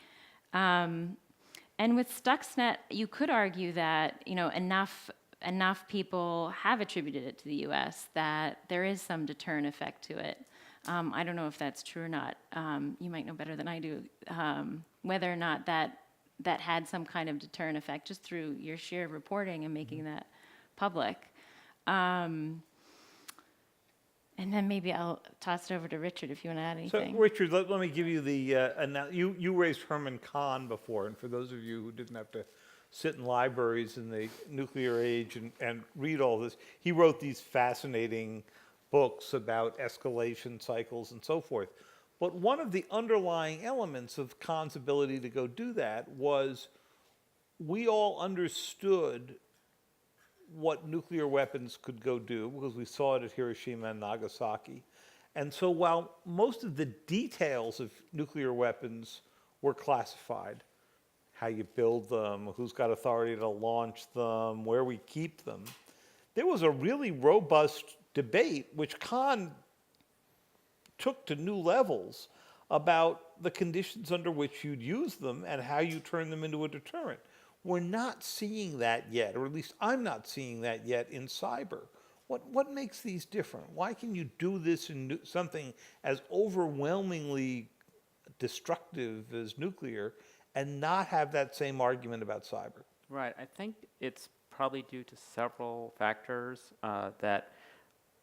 And with Stuxnet, you could argue that, you know, enough people have attributed it to the U.S. that there is some deterrent effect to it. I don't know if that's true or not. You might know better than I do whether or not that had some kind of deterrent effect just through your sheer reporting and making that public. And then maybe I'll toss it over to Richard if you want to add So, anything. Richard, let me give you the, you raised Herman Kahn before, and for those of you who didn't have to sit in libraries in the nuclear age and read all this, he wrote these fascinating books about escalation cycles and so forth. But one of the underlying elements of Kahn's ability to go do that was we all understood what nuclear weapons could go do because we saw it at Hiroshima and Nagasaki. And so while most of the details of nuclear weapons were classified, how you build them, who's got authority to launch them, where we keep them, there was a really robust debate, which Kahn took to new levels, about the conditions under which you'd use them and how you turn them into a deterrent. We're not seeing that yet, or at least I'm not seeing that yet in cyber. What makes these different? Why can you do this in something as overwhelmingly destructive as nuclear and not have that same argument about cyber? Right. I think it's probably due to several factors. That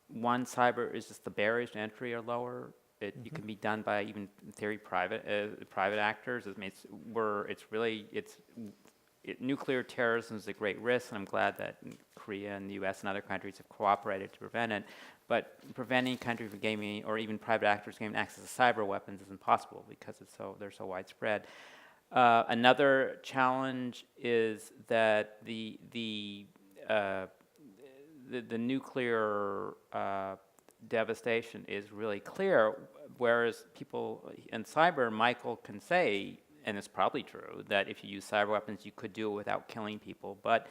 one, cyber is just the barriers to entry are lower. It can be done by even in theory private actors. Nuclear terrorism is a great risk, and I'm glad that Korea and the U.S. and other countries have cooperated to prevent it. But preventing countries from gaining, or even private actors gaining access to cyber weapons is impossible because they're so widespread. Another challenge is that the nuclear devastation is really clear, whereas people in cyber, Michael can say, and it's probably true, that if you use cyber weapons, you could do it without killing people. But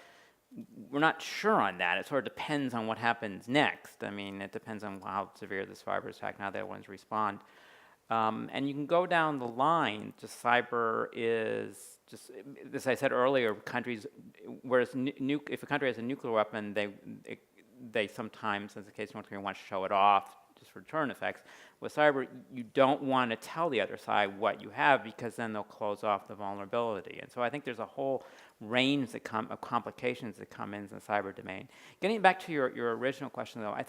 we're not sure on that. It sort of depends on what happens next. I mean, it depends on how severe this cyber attack and how the other ones respond. And you can go down the line. Just cyber is just, as I said earlier, countries, whereas if a country has a nuclear weapon, they sometimes, as the case of North Korea, want to show it off just for deterrent effects. With cyber, you don't want to tell the other side what you have because then they'll close off the vulnerability. And so I think there's a whole range of complications that come in the cyber domain. Getting back to your original question, though, I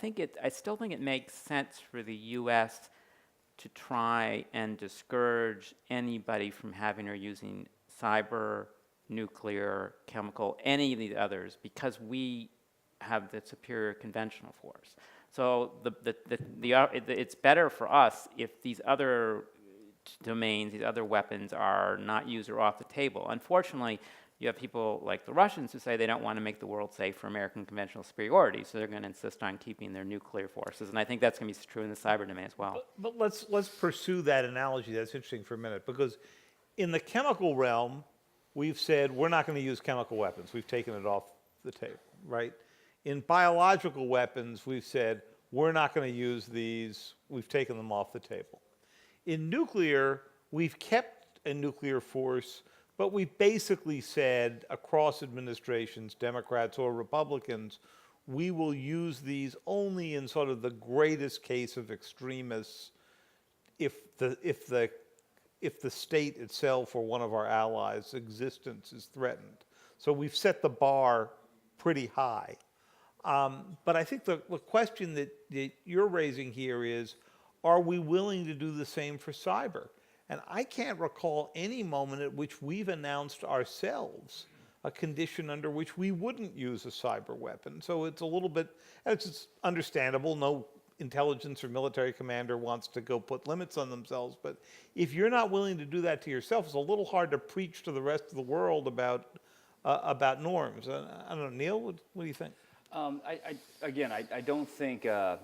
still think it makes sense for the U.S. to try and discourage anybody from having or using cyber, nuclear, chemical, any of the others, because we have the superior conventional force. So it's better for us if these other domains, these other weapons are not used or off the table. Unfortunately, you have people like the Russians who say they don't want to make the world safe for American conventional superiority, so they're going to insist on keeping their nuclear forces. And I think that's going to be true in the cyber domain as well. But let's pursue that analogy. That's interesting for a minute, because in the chemical realm, we've said we're not going to use chemical weapons. We've taken it off the table, right? In biological weapons, we've said we're not going to use these. We've taken them off the table. In nuclear, we've kept a nuclear force, but we've basically said across administrations, Democrats or Republicans, we will use these only in sort of the greatest case of extremists if the state itself or one of our allies' existence is threatened. So we've set the bar pretty high. But I think the question that you're raising here is, are we willing to do the same for cyber? And I can't recall any moment at which we've announced ourselves a condition under which we wouldn't use a cyber weapon. So it's a little bit, it's understandable. No intelligence or military commander wants to go put limits on themselves. But if you're not willing to do that to yourself, it's a little hard to preach to the rest of the world about norms. I don't know, Neal, what do you think? I don't think that.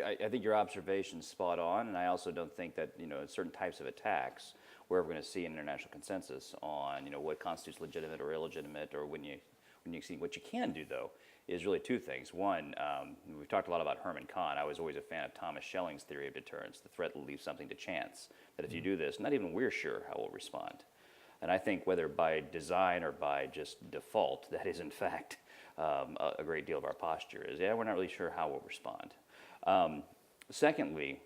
I think your observation's spot on, and I also don't think that certain types of attacks where we're going to see an international consensus on what constitutes legitimate or illegitimate, or when you see what you can do though is really two things. One, we've talked a lot about Herman Kahn. I was always a fan of Thomas Schelling's theory of deterrence. The threat will leave something to chance. That if you do this, not even we're sure how we'll respond. And I think whether by design or by just default, that is in fact a great deal of our posture is, we're not really sure how we'll respond. Secondly,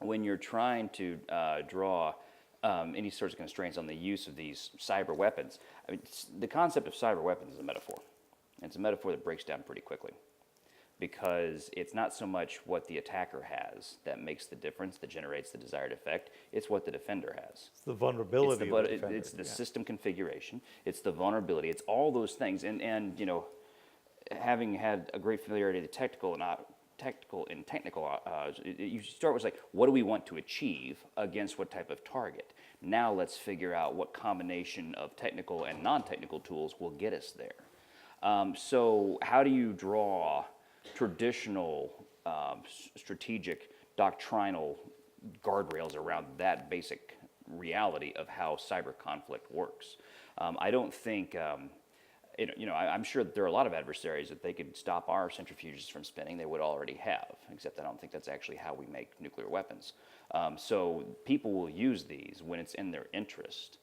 when you're trying to draw any sorts of constraints on the use of these cyber weapons, I mean, the concept of cyber weapons is a metaphor. And it's a metaphor that breaks down pretty quickly, because it's not so much what the attacker has that makes the difference, that generates the desired effect. It's what the defender has. It's the vulnerability of the defender. It's the system configuration. It's the vulnerability. It's all those things. And having had a great familiarity with the technical, you start with like, what do we want to achieve against what type of target? Now let's figure out what combination of technical and non-technical tools will get us there. So how do you draw traditional strategic doctrinal guardrails around that basic reality of how cyber conflict works? I don't think, I'm sure that there are a lot of adversaries that they could stop our centrifuges from spinning, they would already have, except I don't think that's actually how we make nuclear weapons. So people will use these when it's in their interest.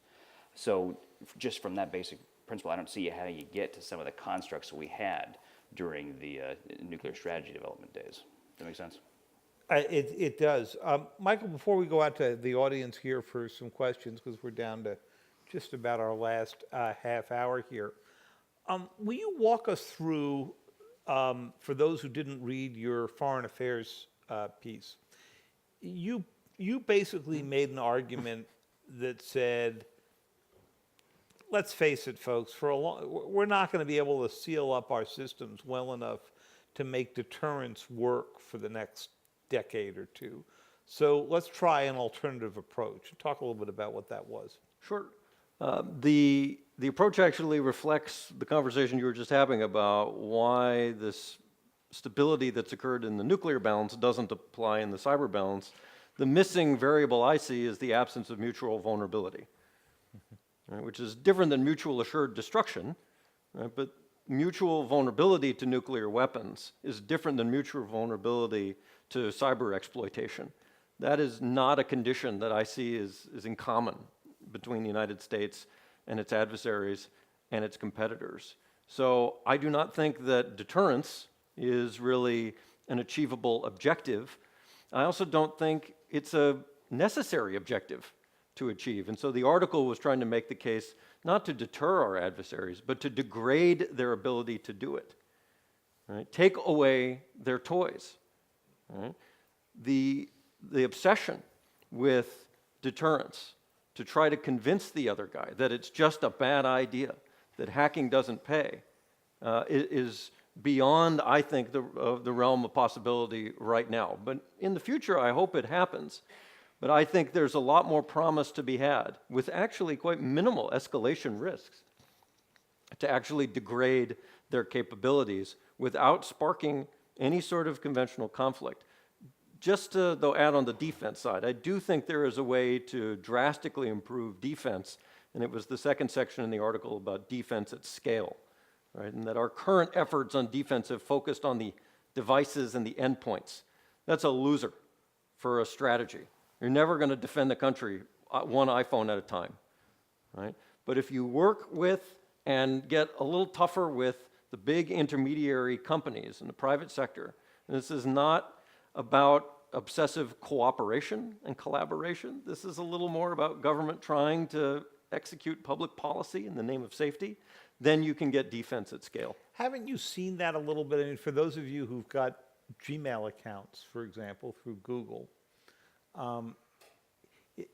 So just from that basic principle, I don't see how you get to some of the constructs that we had during the nuclear strategy development days. Does that make sense? It does. Michael, before we go out to the audience here for some questions, because we're down to just about our last half hour here, will you walk us through, for those who didn't read your foreign affairs piece, you basically made an argument that said, let's face it, folks, we're not going to be able to seal up our systems well enough to make deterrence work for the next decade or two. So let's try an alternative approach. Talk a little bit about what that was. Sure. The approach actually reflects the conversation you were just having about why this stability that's occurred in the nuclear balance doesn't apply in the cyber balance. The missing variable I see is the absence of mutual vulnerability, right, which is different than mutual assured destruction, right, but mutual vulnerability to nuclear weapons is different than mutual vulnerability to cyber exploitation. That is not a condition that I see is in common between the United States and its adversaries and its competitors. So I do not think that deterrence is really an achievable objective. I also don't think it's a necessary objective to achieve. And so the article was trying to make the case not to deter our adversaries, but to degrade their ability to do it. Right? Take away their toys. Right? The obsession with deterrence to try to convince the other guy that it's just a bad idea, that hacking doesn't pay, is beyond, I think, the realm of possibility right now. But in the future, I hope it happens. But I think there's a lot more promise to be had with actually quite minimal escalation risks to actually degrade their capabilities without sparking any sort of conventional conflict. Just to, though, add on the defense side, I do think there is a way to drastically improve defense, and it was the second section in the article about defense at scale, right? And that our current efforts on defense have focused on the devices and the endpoints. That's a loser for a strategy. You're never going to defend the country one iPhone at a time, right? But if you work with and get a little tougher with the big intermediary companies in the private sector, and this is not about obsessive cooperation and collaboration. This is a little more about government trying to execute public policy in the name of safety. Then you can get defense at scale. Haven't you seen that a little bit? I mean, for those of you who've got Gmail accounts, for example, through Google,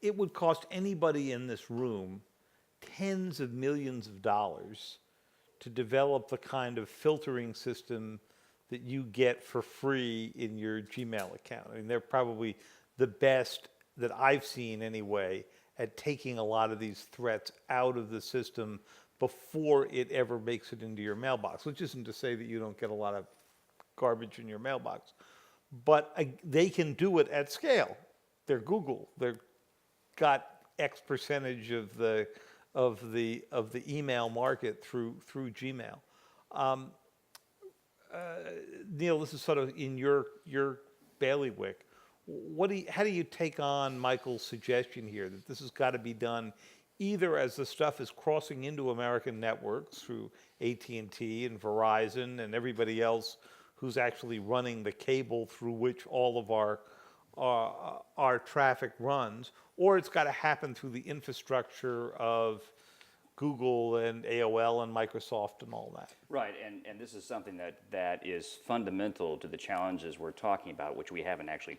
it would cost anybody in this room tens of millions of dollars to develop the kind of filtering system that you get for free in your Gmail account. I mean, they're probably the best that I've seen anyway at taking a lot of these threats out of the system before it ever makes it into your mailbox, which isn't to say that you don't get a lot of garbage in your mailbox. But they can do it at scale. They're Google. They've got X percentage of the email market through Gmail. Neal, this is sort of in your bailiwick. How do you take on Michael's suggestion here that this has got to be done either as the stuff is crossing into American networks through AT&T and Verizon and everybody else who's actually running the cable through which all of our traffic runs, or it's got to happen through the infrastructure of Google and AOL and Microsoft and all that. Right, and this is something that is fundamental to the challenges we're talking about, which we haven't actually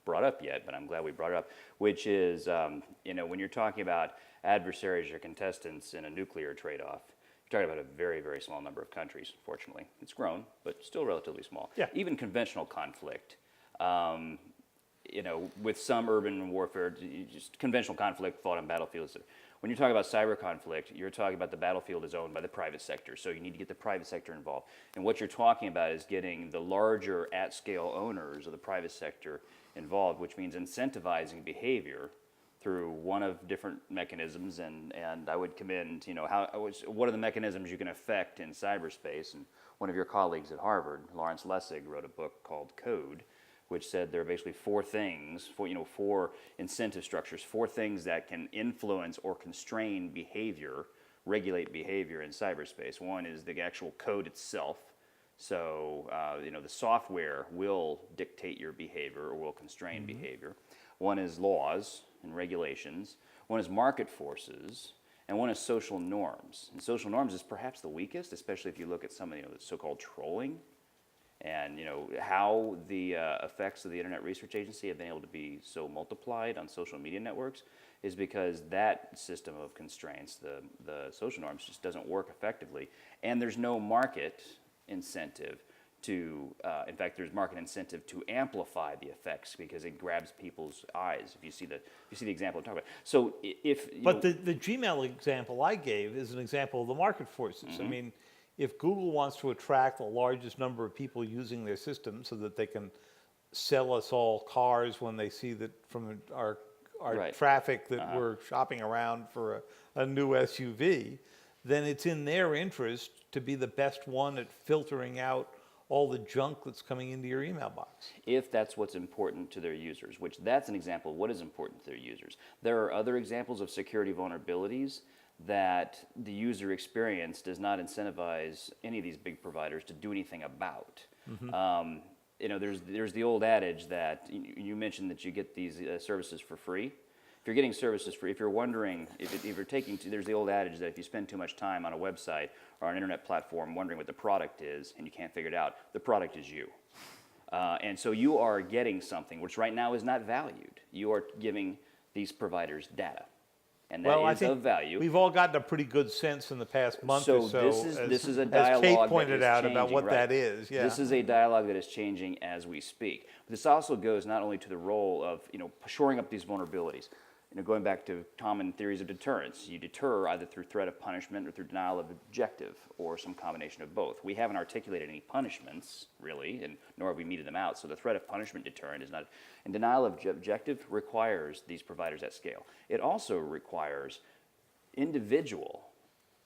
brought up yet, but I'm glad we brought it up, which is, when you're talking about adversaries or contestants in a nuclear trade-off, you're talking about a very, very small number of countries, fortunately. It's grown, but still relatively small. Yeah. Even conventional conflict, with some urban warfare, just conventional conflict fought on battlefields. When you're talking about cyber conflict, you're talking about the battlefield is owned by the private sector, so you need to get the private sector involved. And what you're talking about is getting the larger at-scale owners of the private sector involved, which means incentivizing behavior through one of different mechanisms, and I would commend, what are the mechanisms you can affect in cyberspace? And one of your colleagues at Harvard, Lawrence Lessig, wrote a book called Code, which said there are basically four incentive structures, four things that can influence or constrain behavior, regulate behavior in cyberspace. One is the actual code itself. So, the software will dictate your behavior or will constrain behavior. One is laws and regulations. One is market forces. And one is social norms. And social norms is perhaps the weakest, especially if you look at some of the so-called trolling. And how the effects of the Internet Research Agency have been able to be so multiplied on social media networks is because that system of constraints, the social norms, just doesn't work effectively. And there's no market incentive to, in fact, there's market incentive to amplify the effects because it grabs people's eyes. If you see the example I'm talking about. So the Gmail example I gave is an example of the market forces. Mm-hmm. I mean, if Google wants to attract the largest number of people using their system so that they can sell us all cars when they see that from our right. traffic that we're shopping around for a new SUV, then it's in their interest to be the best one at filtering out all the junk that's coming into your email box. If that's what's important to their users, which that's an example of what is important to their users. There are other examples of security vulnerabilities that the user experience does not incentivize any of these big providers to do anything about. Mm-hmm. There's the old adage that you mentioned that you get these services for free. If you're getting services free, if you're wondering, if you're taking, there's the old adage that if you spend too much time on a website or an internet platform wondering what the product is and you can't figure it out, the product is you. And so you are getting something which right now is not valued. You are giving these providers data. And that is of value. We've all gotten a pretty good sense in the past month or so. This is a dialogue as Kate pointed out changing, about what right. that is. Yeah. This is a dialogue that is changing as we speak. But this also goes not only to the role of shoring up these vulnerabilities. Going back to common theories of deterrence, you deter either through threat of punishment or through denial of objective, or some combination of both. We haven't articulated any punishments, really, and nor have we meted them out, so the threat of punishment deterrent is not. And denial of objective requires these providers at scale. It also requires individual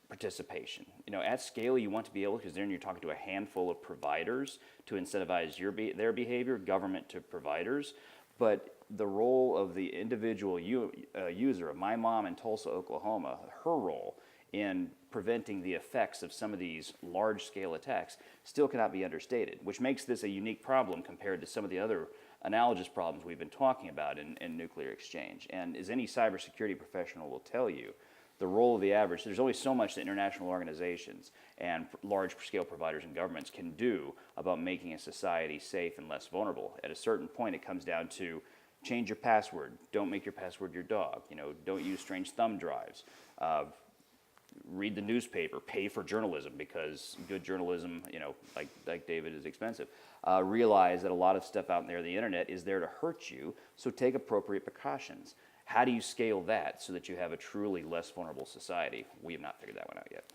participation. At scale, you want to be able, because then you're talking to a handful of providers to incentivize their behavior, government to providers, but the role of the individual user, of my mom in Tulsa, Oklahoma, her role in preventing the effects of some of these large-scale attacks still cannot be understated, which makes this a unique problem compared to some of the other analogous problems we've been talking about in nuclear exchange. And as any cybersecurity professional will tell you, the role of the average, there's only so much that international organizations and large-scale providers and governments can do about making a society safe and less vulnerable. At a certain point, it comes down to change your password. Don't make your password your dog. Don't use strange thumb drives. read the newspaper, pay for journalism because good journalism, like David, is expensive. Realize that a lot of stuff out there on the internet is there to hurt you, so take appropriate precautions. How do you scale that so that you have a truly less vulnerable society? We have not figured that one out yet.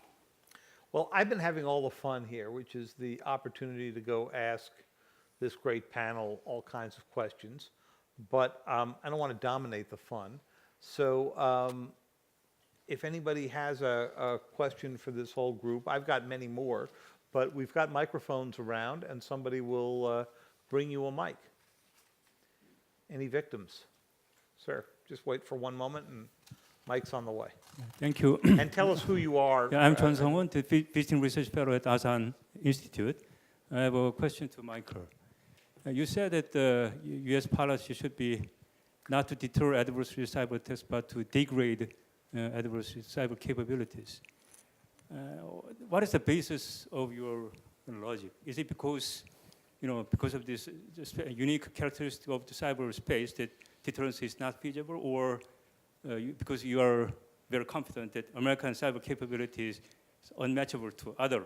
Well, I've been having all the fun here, which is the opportunity to go ask this great panel all kinds of questions, but I don't want to dominate the fun. So if anybody has a question for this whole group, I've got many more, but we've got microphones around and somebody will bring you a mic. Any victims? Sir, just wait for one moment and mic's on the way. Thank you. And tell us who you are. Yeah, I'm John Sung-won, the visiting research fellow at Asan Institute. I have a question to Michael. You said that the U.S. policy should be not to deter adversary cyber attacks, but to degrade adversary cyber capabilities. What is the basis of your logic? Is it because, because of this unique characteristic of the cyberspace that deterrence is not feasible, or because you are very confident that American cyber capabilities is unmatchable to other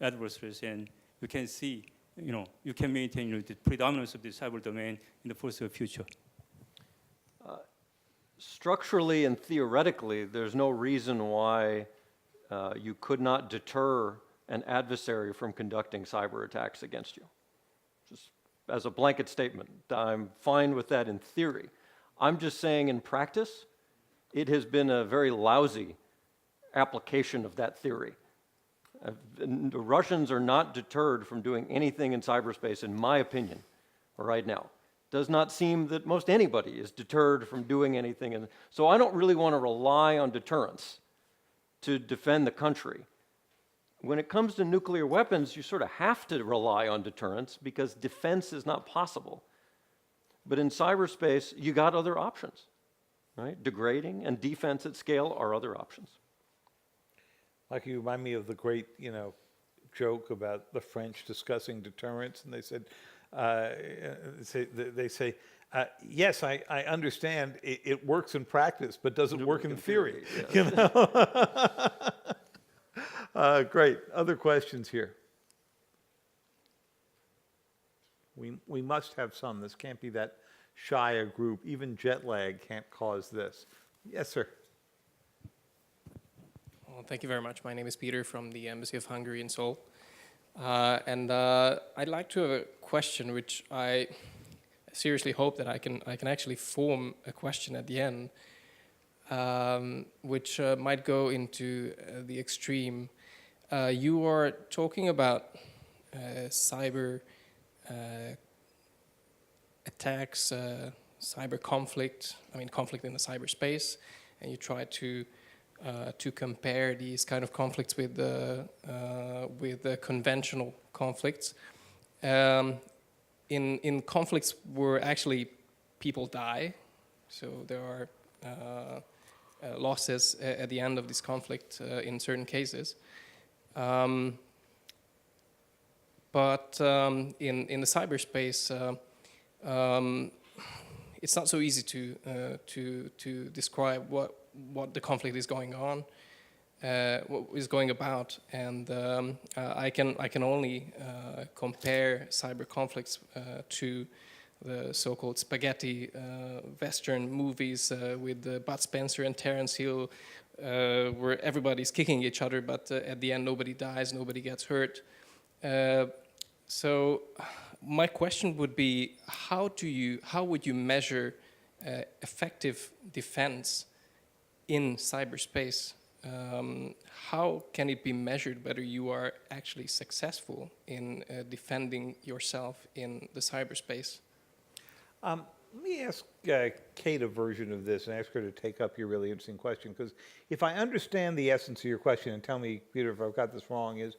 adversaries, and you can see, you can maintain the predominance of the cyber domain in the foreseeable future? Structurally and theoretically, there's no reason why you could not deter an adversary from conducting cyber attacks against you. Just as a blanket statement, I'm fine with that in theory. I'm just saying in practice, it has been a very lousy application of that theory. The Russians are not deterred from doing anything in cyberspace, in my opinion, right now. Does not seem that most anybody is deterred from doing anything. And so I don't really want to rely on deterrence to defend the country. When it comes to nuclear weapons, you sort of have to rely on deterrence because defense is not possible. But in cyberspace, you got other options, right? Degrading and defense at scale are other options. Like you remind me of the great, joke about the French discussing deterrence, and they said, yes, I understand it works in practice, but doesn't work in theory. Great. Other questions here? We must have some. This can't be that shy a group. Even jet lag can't cause this. Yes, sir. Well, thank you very much. My name is Peter from the Embassy of Hungary in Seoul. I'd like to have a question which I seriously hope that I can actually form a question at the end, which might go into the extreme. You are talking about cyber attacks, cyber conflict, conflict in the cyberspace, and you try to compare these kind of conflicts with the conventional conflicts. In conflicts where actually people die, so there are losses at the end of this conflict in certain cases. But in the cyberspace, it's not so easy to describe what the conflict is going on, what is going about, and I can only compare cyber conflicts to the so-called spaghetti Western movies with Bud Spencer and Terence Hill, where everybody's kicking each other, but at the end nobody dies, nobody gets hurt. So my question would be, how would you measure effective defense in cyberspace? How can it be measured whether you are actually successful in defending yourself in the cyberspace? Let me ask Kate a version of this and ask her to take up your really interesting question, because if I understand the essence of your question, and tell me, Peter, if I've got this wrong, is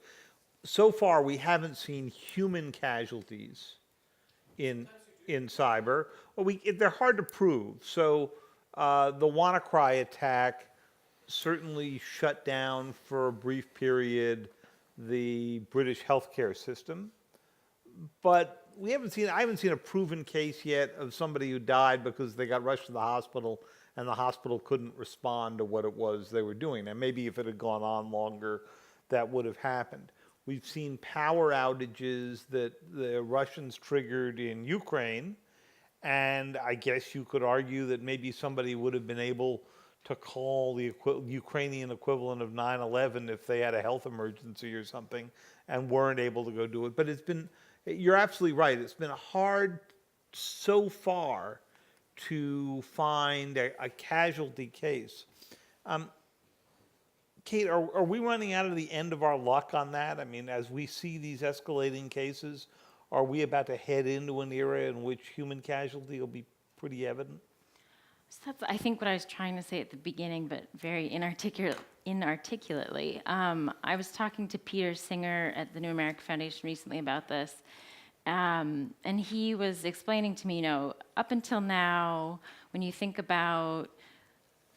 so far we haven't seen human casualties in cyber. Well, they're hard to prove. So the WannaCry attack certainly shut down for a brief period the British healthcare system, but I haven't seen a proven case yet of somebody who died because they got rushed to the hospital and the hospital couldn't respond to what it was they were doing. And maybe if it had gone on longer, that would have happened. We've seen power outages that the Russians triggered in Ukraine, and I guess you could argue that maybe somebody would have been able to call the Ukrainian equivalent of 9/11 if they had a health emergency or something and weren't able to go do it. But you're absolutely right, it's been hard so far to find a casualty case. Kate, are we running out of the end of our luck on that? I mean, as we see these escalating cases, are we about to head into an era in which human casualty will be pretty evident? So that's, I think, what I was trying to say at the beginning, but very inarticulately. I was talking to Peter Singer at the New American Foundation recently about this, and he was explaining to me, up until now, when you think about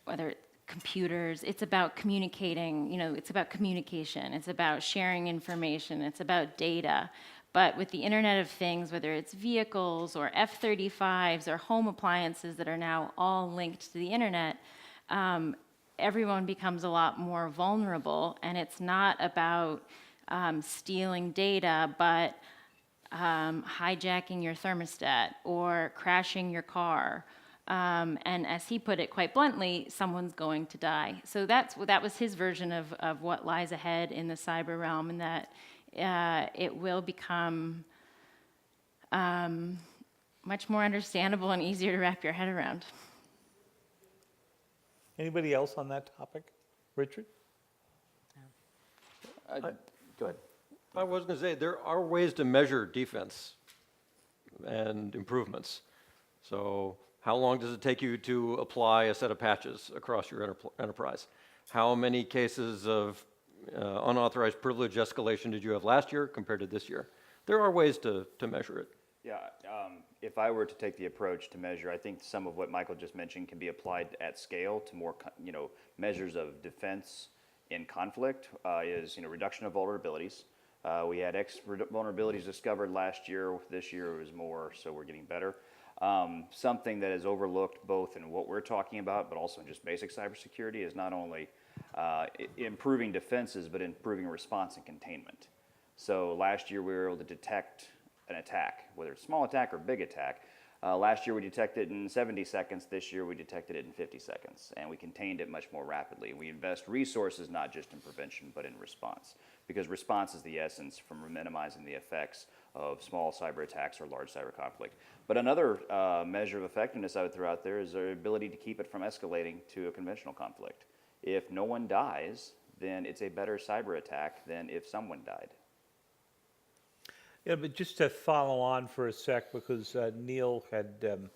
whether it's computers, it's about communicating, it's about communication, it's about sharing information, it's about data. But with the Internet of Things, whether it's vehicles or F-35s or home appliances that are now all linked to the internet, everyone becomes a lot more vulnerable. And it's not about stealing data, but hijacking your thermostat or crashing your car. And as he put it quite bluntly, someone's going to die. So that was his version of what lies ahead in the cyber realm, and that it will become much more understandable and easier to wrap your head around. Anybody else on that topic? Richard? Go ahead. I was going to say, there are ways to measure defense and improvements. So how long does it take you to apply a set of patches across your enterprise? How many cases of unauthorized privilege escalation did you have last year compared to this year? There are ways to measure it. Yeah, if I were to take the approach to measure, I think some of what Michael just mentioned can be applied at scale to more, measures of defense in conflict. Is reduction of vulnerabilities. We had X vulnerabilities discovered last year. This year it was more, so we're getting better. Something that is overlooked both in what we're talking about, but also in just basic cybersecurity, is not only improving defenses, but improving response and containment. So last year we were able to detect an attack, whether it's small attack or big attack. Last year we detected it in 70 seconds. This year we detected it in 50 seconds, and we contained it much more rapidly. We invest resources not just in prevention, but in response, because response is the essence from minimizing the effects of small cyber attacks or large cyber conflict. But another measure of effectiveness I would throw out there is our ability to keep it from escalating to a conventional conflict. If no one dies, then it's a better cyber attack than if someone died. Yeah, but just to follow on for a sec, because Neal had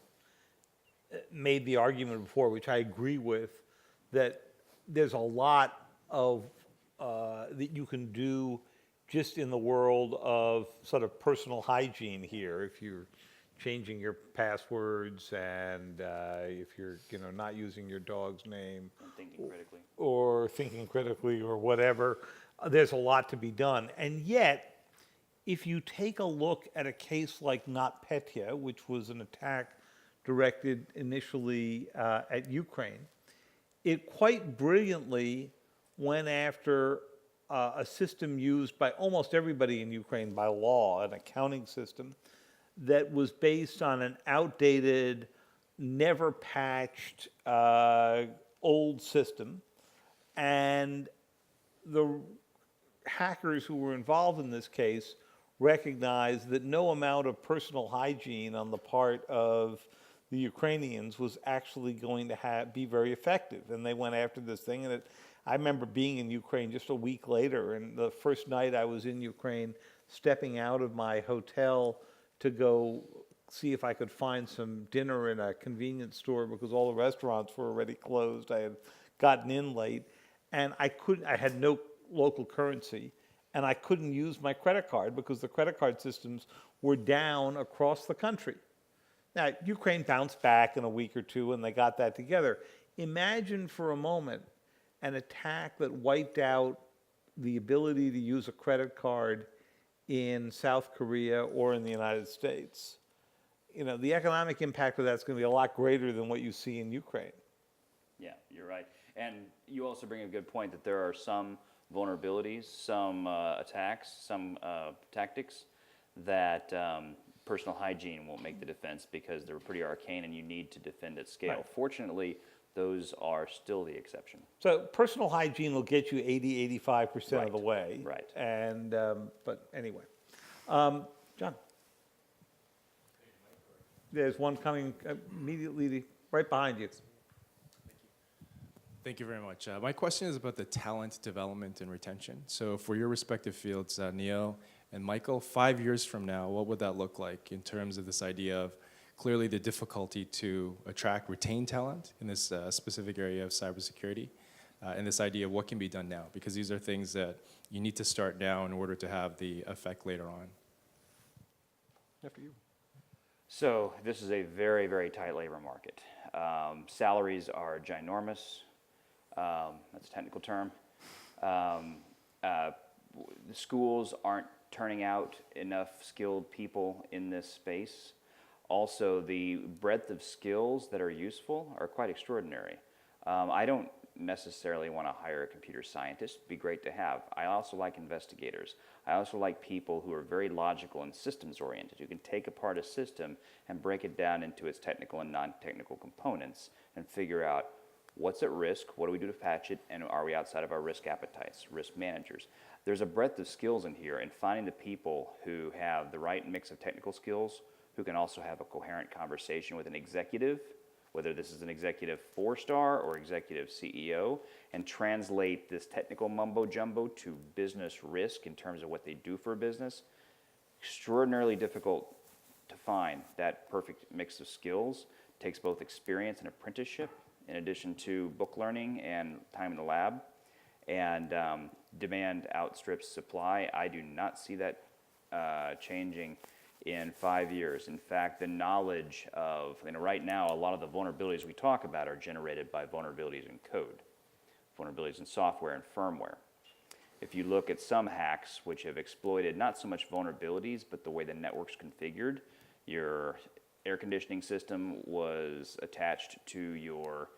made the argument before, which I agree with, that there's a lot of that you can do just in the world of sort of personal hygiene here. If you're changing your passwords and if you're not using your dog's name, And thinking critically. or thinking critically or whatever, there's a lot to be done. And yet, if you take a look at a case like NotPetya, which was an attack directed initially at Ukraine, it quite brilliantly went after a system used by almost everybody in Ukraine by law, an accounting system that was based on an outdated, never patched old system. And the hackers who were involved in this case recognized that no amount of personal hygiene on the part of the Ukrainians was actually going to be very effective. And they went after this thing. And I remember being in Ukraine just a week later, and the first night I was in Ukraine, stepping out of my hotel to go see if I could find some dinner in a convenience store because all the restaurants were already closed. I had gotten in late, and I had no local currency, and I couldn't use my credit card because the credit card systems were down across the country. Now, Ukraine bounced back in a week or two, and they got that together. Imagine for a moment an attack that wiped out the ability to use a credit card in South Korea or in the United States. The economic impact of that's going to be a lot greater than what you see in Ukraine. Yeah, you're right. And you also bring a good point that there are some vulnerabilities, some attacks, some tactics that personal hygiene won't make the defense because they're pretty arcane and you need to defend at scale. Right. Fortunately, those are still the exception. So personal hygiene will get you 85% of the Right, way. right. And, but anyway. John? There's one coming immediately right behind you. Thank you very much. My question is about the talent development and retention. So for your respective fields, Neal and Michael, 5 years from now, what would that look like in terms of this idea of clearly the difficulty to attract, retain talent in this specific area of cybersecurity, and this idea of what can be done now? Because these are things that you need to start now in order to have the effect later on. After you. So this is a very, very tight labor market. Salaries are ginormous. That's a technical term. The schools aren't turning out enough skilled people in this space. Also, the breadth of skills that are useful are quite extraordinary. I don't necessarily want to hire a computer scientist. It'd be great to have. I also like investigators. I also like people who are very logical and systems oriented, who can take apart a system and break it down into its technical and non-technical components and figure out what's at risk, what do we do to patch it, and are we outside of our risk appetites, risk managers. There's a breadth of skills in here, and finding the people who have the right mix of technical skills, who can also have a coherent conversation with an executive, whether this is an executive 4-star or executive CEO, and translate this technical mumbo jumbo to business risk in terms of what they do for a business. Extraordinarily difficult to find that perfect mix of skills. It takes both experience and apprenticeship, in addition to book learning and time in the lab. And demand outstrips supply. I do not see that changing in 5 years. In fact, the knowledge of, right now, a lot of the vulnerabilities we talk about are generated by vulnerabilities in code, vulnerabilities in software and firmware. If you look at some hacks which have exploited not so much vulnerabilities, but the way the network's configured, your air conditioning system was attached to your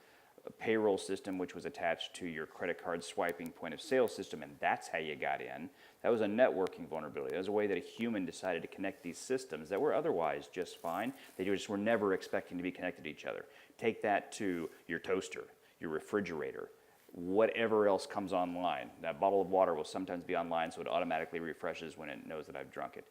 payroll system, which was attached to your credit card swiping point of sale system, and that's how you got in. That was a networking vulnerability. That was a way that a human decided to connect these systems that were otherwise just fine. They just were never expecting to be connected to each other. Take that to your toaster, your refrigerator, whatever else comes online. That bottle of water will sometimes be online, so it automatically refreshes when it knows that I've drunk it.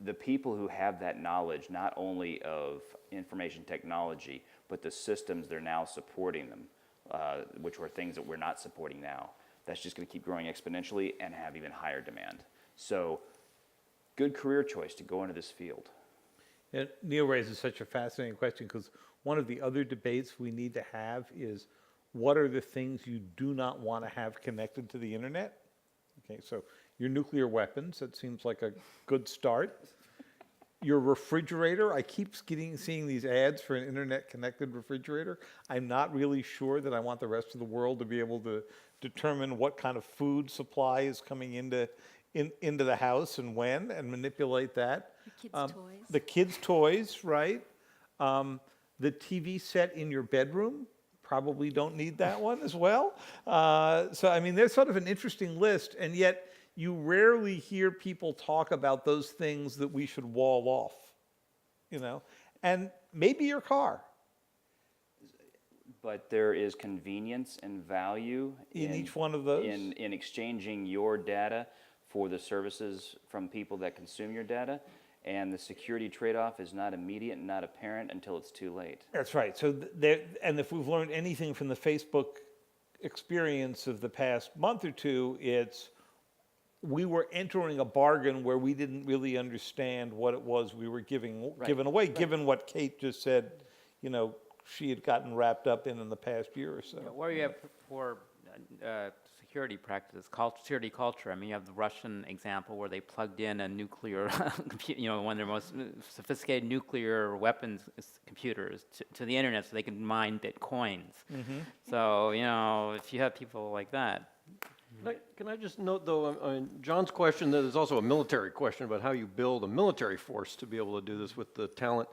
The people who have that knowledge, not only of information technology, but the systems they're now supporting them, which were things that we're not supporting now, that's just going to keep growing exponentially and have even higher demand. So, good career choice to go into this field. And Neal raises such a fascinating question because one of the other debates we need to have is what are the things you do not want to have connected to the internet? Okay, so your nuclear weapons, that seems like a good start. Your refrigerator, I keep seeing these ads for an internet-connected refrigerator. I'm not really sure that I want the rest of the world to be able to determine what kind of food supply is coming into the house and when, and manipulate that. The kids' toys. The kids' toys, right? The TV set in your bedroom, probably don't need that one as well. So, I mean, there's sort of an interesting list, and yet you rarely hear people talk about those things that we should wall off, and maybe your car. But there is convenience and value In each one of those? in exchanging your data for the services from people that consume your data. And the security trade-off is not immediate and not apparent until it's too late. That's right. So, and if we've learned anything from the Facebook experience of the past month or two, it's we were entering a bargain where we didn't really understand what it was we were giving away, given what Kate just said, she had gotten wrapped up in the past year or so. Yeah, where you have for security practices, security culture. I mean, you have the Russian example where they plugged in a nuclear, one of their most sophisticated nuclear weapons computers to the internet so they can mine bitcoins. Mm-hmm. So, if you have people like that. Can I just note, though, on John's question, that there's also a military question about how you build a military force to be able to do this with the talent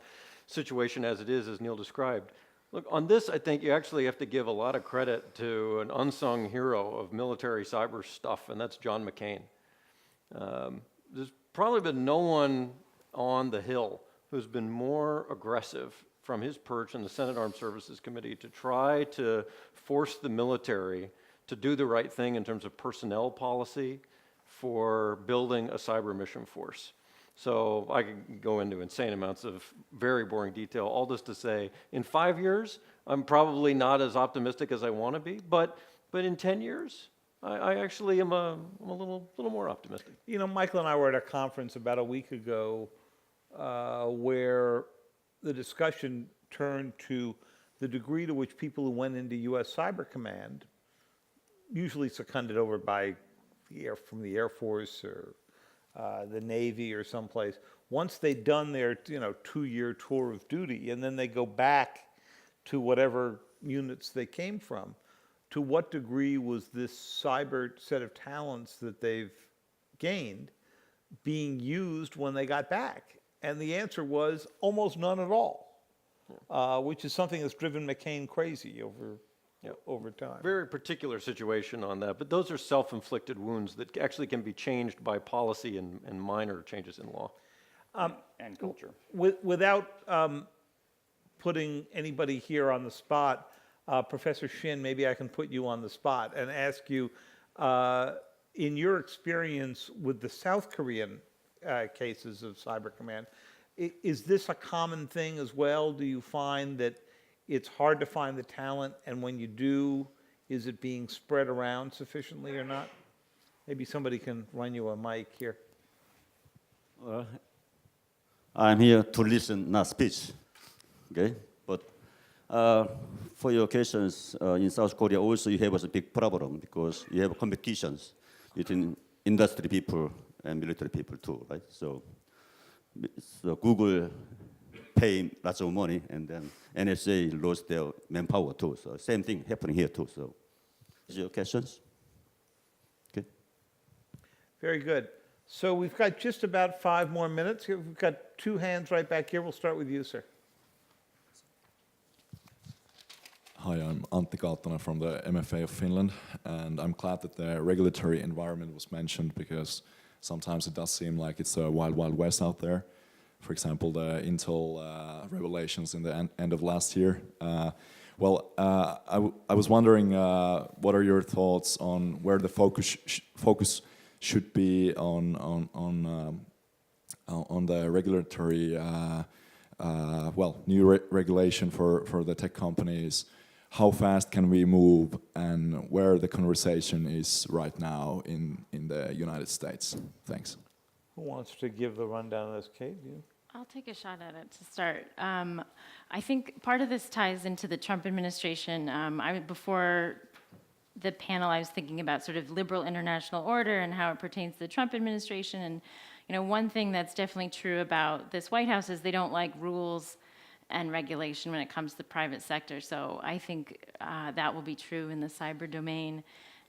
situation as it is, as Neal described. Look, on this, I think you actually have to give a lot of credit to an unsung hero of military cyber stuff, and that's John McCain. There's probably been no one on the Hill who's been more aggressive from his perch in the Senate Armed Services Committee to try to force the military to do the right thing in terms of personnel policy for building a cyber mission force. So I could go into insane amounts of very boring detail, all this to say, in 5 years, I'm probably not as optimistic as I want to be, but in 10 years, I actually am a little more optimistic. You know, Michael and I were at a conference about a week ago where the discussion turned to the degree to which people who went into U.S. Cyber Command, usually seconded over by from the Air Force or the Navy or someplace, once they'd done their 2-year tour of duty and then they go back to whatever units they came from, to what degree was this cyber set of talents that they've gained being used when they got back? And the answer was almost none at all, which is something that's driven McCain crazy over time. Very particular situation on that, but those are self-inflicted wounds that actually can be changed by policy and minor changes in law. And culture. Without putting anybody here on the spot, Professor Shin, maybe I can put you on the spot and ask you, in your experience with the South Korean cases of Cyber Command, is this a common thing as well? Do you find that it's hard to find the talent, and when you do, is it being spread around sufficiently or not? Maybe somebody can run you a mic here. I'm here to listen, not speech. Okay, but for your questions, in South Korea also you have a big problem because you have competitions between industry people and military people too, right? So Google pay lots of money, and then NSA lost their manpower too. So same thing happening here too. So, is your questions? Okay. Very good. So we've got just about 5 more minutes. We've got 2 hands right back here. We'll start with you, sir. Hi, I'm Antti Kaltonen from the MFA of Finland, and I'm glad that the regulatory environment was mentioned because sometimes it does seem like it's a wild, wild west out there. For example, the Intel revelations in the end of last year. I was wondering, what are your thoughts on where the focus should be on the regulatory, new regulation for the tech companies? How fast can we move, and where the conversation is right now in the United States? Thanks. Who wants to give the rundown of this, Kate? You? I'll take a shot at it to start. I think part of this ties into the Trump administration. Before the panel, I was thinking about sort of liberal international order and how it pertains to the Trump administration. And one thing that's definitely true about this White House is they don't like rules and regulation when it comes to the private sector. So I think that will be true in the cyber domain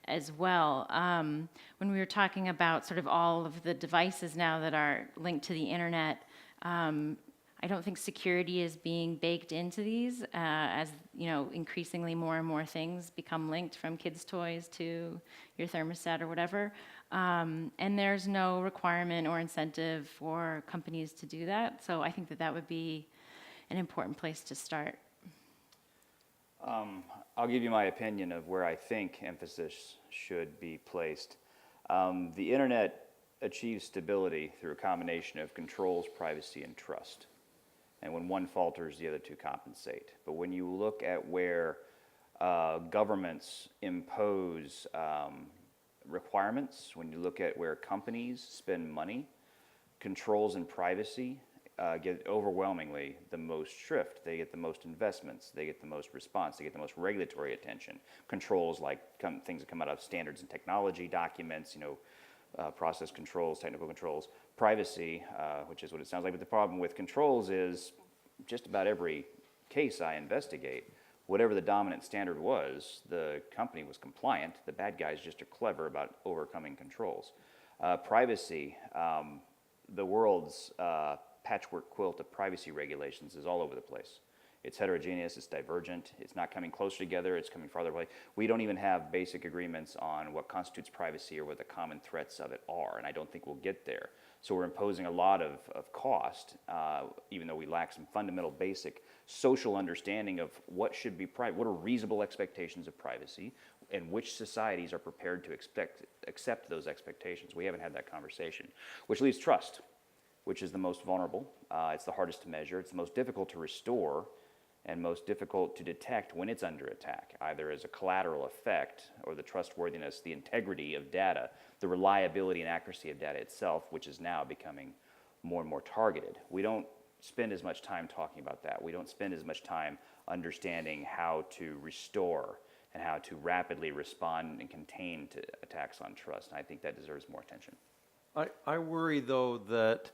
as well. When we were talking about sort of all of the devices now that are linked to the internet, I don't think security is being baked into these as increasingly more and more things become linked, from kids' toys to your thermostat or whatever. And there's no requirement or incentive for companies to do that. So I think that would be an important place to start. I'll give you my opinion of where I think emphasis should be placed. The internet achieves stability through a combination of controls, privacy, and trust. And when one falters, the other two compensate. But when you look at where governments impose requirements, when you look at where companies spend money, controls and privacy get overwhelmingly the most shrift. They get the most investments, they get the most response, they get the most regulatory attention. Controls like things that come out of standards and technology documents, process controls, technical controls. Privacy, which is what it sounds like, but the problem with controls is just about every case I investigate, whatever the dominant standard was, the company was compliant. The bad guys just are clever about overcoming controls. Privacy, the world's patchwork quilt of privacy regulations is all over the place. It's heterogeneous, it's divergent, it's not coming closer together, it's coming farther away. We don't even have basic agreements on what constitutes privacy or what the common threats of it are, and I don't think we'll get there. So we're imposing a lot of cost, even though we lack some fundamental basic social understanding of what should be private, what are reasonable expectations of privacy, and which societies are prepared to accept those expectations. We haven't had that conversation, which leaves trust, which is the most vulnerable. It's the hardest to measure. It's the most difficult to restore and most difficult to detect when it's under attack, either as a collateral effect or the trustworthiness, the integrity of data, the reliability and accuracy of data itself, which is now becoming more and more targeted. We don't spend as much time talking about that. We don't spend as much time understanding how to restore and how to rapidly respond and contain to attacks on trust. And I think that deserves more attention. I worry, though, that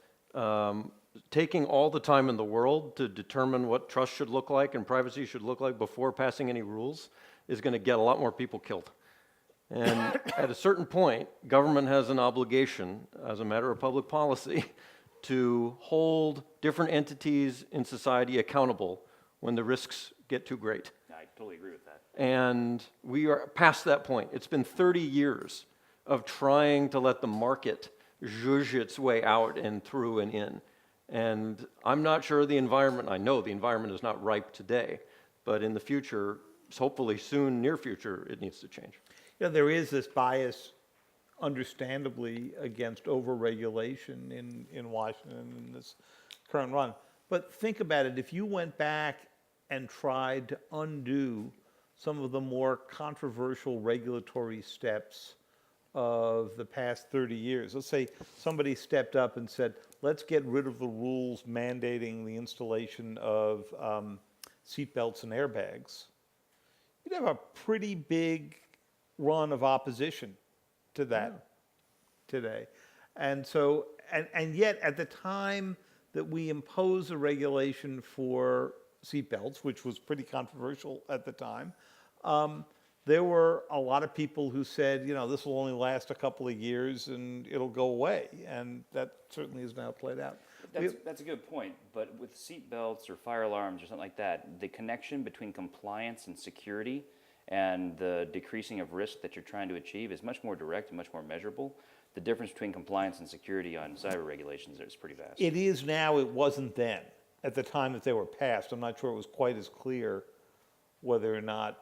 taking all the time in the world to determine what trust should look like and privacy should look like before passing any rules is going to get a lot more people killed. And at a certain point, government has an obligation, as a matter of public policy, to hold different entities in society accountable when the risks get too great. I totally agree with that. And we are past that point. It's been 30 years of trying to let the market zhuzh its way out and through and in. And I'm not sure the environment, I know the environment is not ripe today, but in the future, hopefully soon, near future, it needs to change. Yeah, there is this bias, understandably, against overregulation in Washington in this current run. But think about it, if you went back and tried to undo some of the more controversial regulatory steps of the past 30 years. Let's say somebody stepped up and said, let's get rid of the rules mandating the installation of seatbelts and airbags. You'd have a pretty big run of opposition to that today. And so, and yet at the time that we imposed a regulation for seatbelts, which was pretty controversial at the time, there were a lot of people who said, you know, this will only last a couple of years and it'll go away. And that certainly is now played out. That's a good point, but with seat belts or fire alarms or something like that, the connection between compliance and security and the decreasing of risk that you're trying to achieve is much more direct and much more measurable. The difference between compliance and security on cyber regulations is pretty vast. It is now, it wasn't then. At the time that they were passed, I'm not sure it was quite as clear whether or not,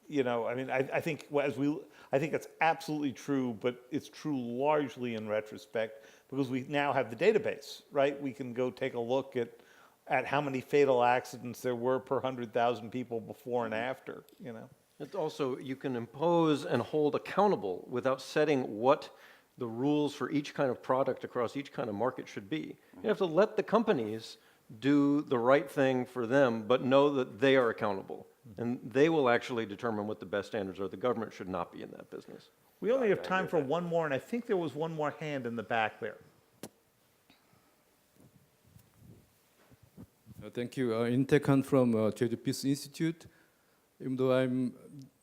you know, I mean, I think I think it's absolutely true, but it's true largely in retrospect because we now have the database, right? We can go take a look at how many fatal accidents there were per 100,000 people before and after, you know. It's also, you can impose and hold accountable without setting what the rules for each kind of product across each kind of market should be. You have to let the companies do the right thing for them, but know that they are accountable. And they will actually determine what the best standards are. The government should not be in that business. We only have time for one more, and I think there was one more hand in the back there. Thank you. Intekan from Jeju Peace Institute. Even though I'm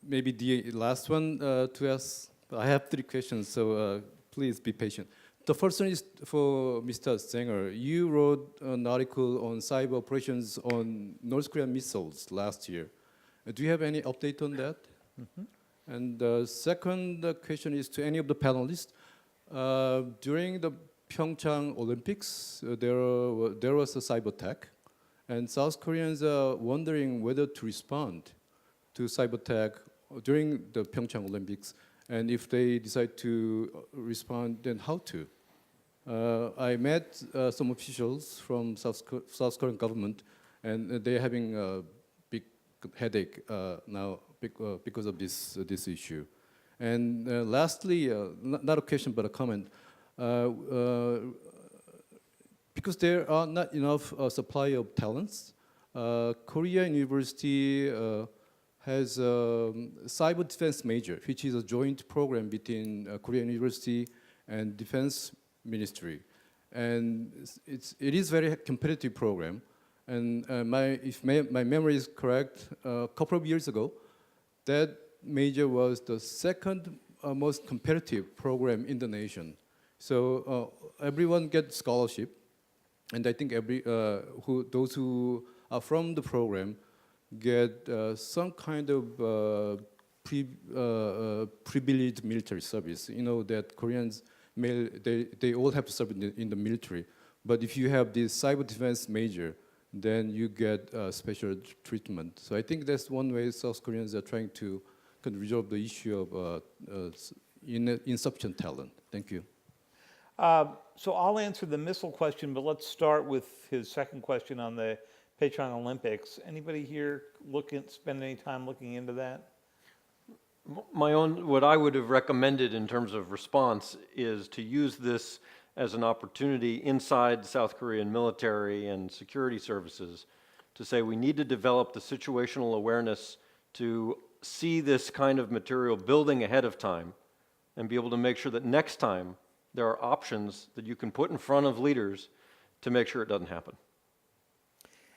maybe the last one to ask, I have 3 questions, so please be patient. The first one is for Mr. Sanger. You wrote an article on cyber operations on North Korean missiles last year. Do you have any update on that? Mm-hmm. And the second question is to any of the panelists. During the Pyeongchang Olympics, there was a cyber attack, and South Koreans are wondering whether to respond to cyber attack during the Pyeongchang Olympics, and if they decide to respond, then how to? I met some officials from South Korean government, and they're having a big headache now because of this issue. And lastly, not a question but a comment. Because there are not enough supply of talents, Korea University has a cyber defense major, which is a joint program between Korean University and Defense Ministry, and it is very competitive program. And if my memory is correct, a couple of years ago, that major was the second most competitive program in the nation. So everyone gets scholarship, and I think those who are from the program get some kind of privileged military service. You know that Koreans, they all have to serve in the military. But if you have this cyber defense major, then you get special treatment. So I think that's one way South Koreans are trying to kind of resolve the issue of insufficient talent. Thank you. So I'll answer the missile question, but let's start with his second question on the Pyeongchang Olympics. Anybody here spend any time looking into that? What I would have recommended in terms of response is to use this as an opportunity inside South Korean military and security services to say we need to develop the situational awareness to see this kind of material building ahead of time and be able to make sure that next time there are options that you can put in front of leaders to make sure it doesn't happen.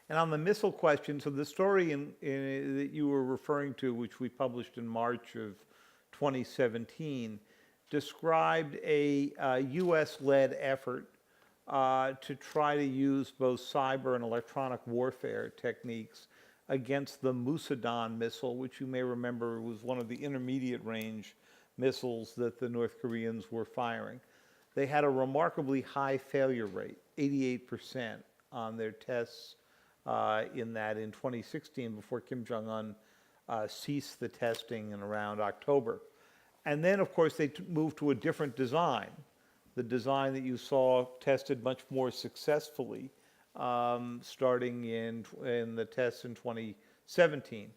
And on the missile question, so the story that you were referring to, which we published in March of 2017, described a U.S.-led effort to try to use both cyber and electronic warfare techniques against the Musadon missile, which you may remember was one of the intermediate range missiles that the North Koreans were firing. They had a remarkably high failure rate, 88% on their tests in 2016 before Kim Jong-un ceased the testing in around October. And then, of course, they moved to a different design, the design that you saw tested much more successfully starting in the tests in 2017.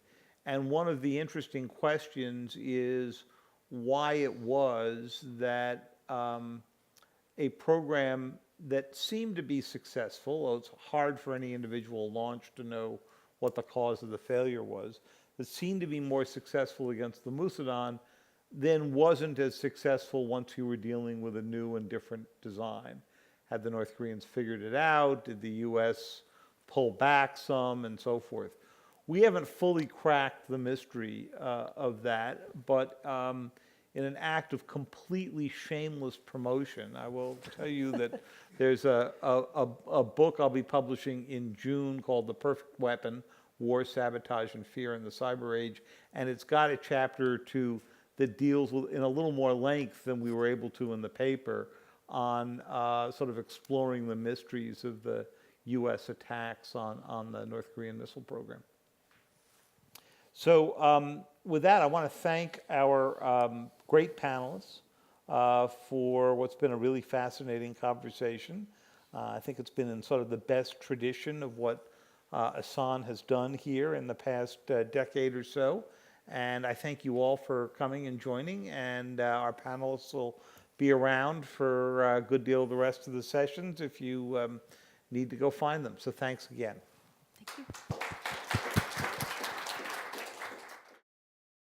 And one of the interesting questions is why it was that a program that seemed to be successful, it's hard for any individual launch to know what the cause of the failure was, that seemed to be more successful against the Musadon, then wasn't as successful once you were dealing with a new and different design. Had the North Koreans figured it out? Did the US pull back some, and so forth? We haven't fully cracked the mystery of that, but in an act of completely shameless promotion, I will tell you that there's a book I'll be publishing in June called The Perfect Weapon: War, Sabotage, and Fear in the Cyber Age, and it's got a chapter that deals with, in a little more length than we were able to in the paper, on sort of exploring the mysteries of the U.S. attacks on the North Korean missile program. So with that, I want to thank our great panelists for what's been a really fascinating conversation. I think it's been in sort of the best tradition of what Asan has done here in the past decade or so. And I thank you all for coming and joining, and our panelists will be around for a good deal of the rest of the sessions if you need to go find them. So thanks again. Thank you.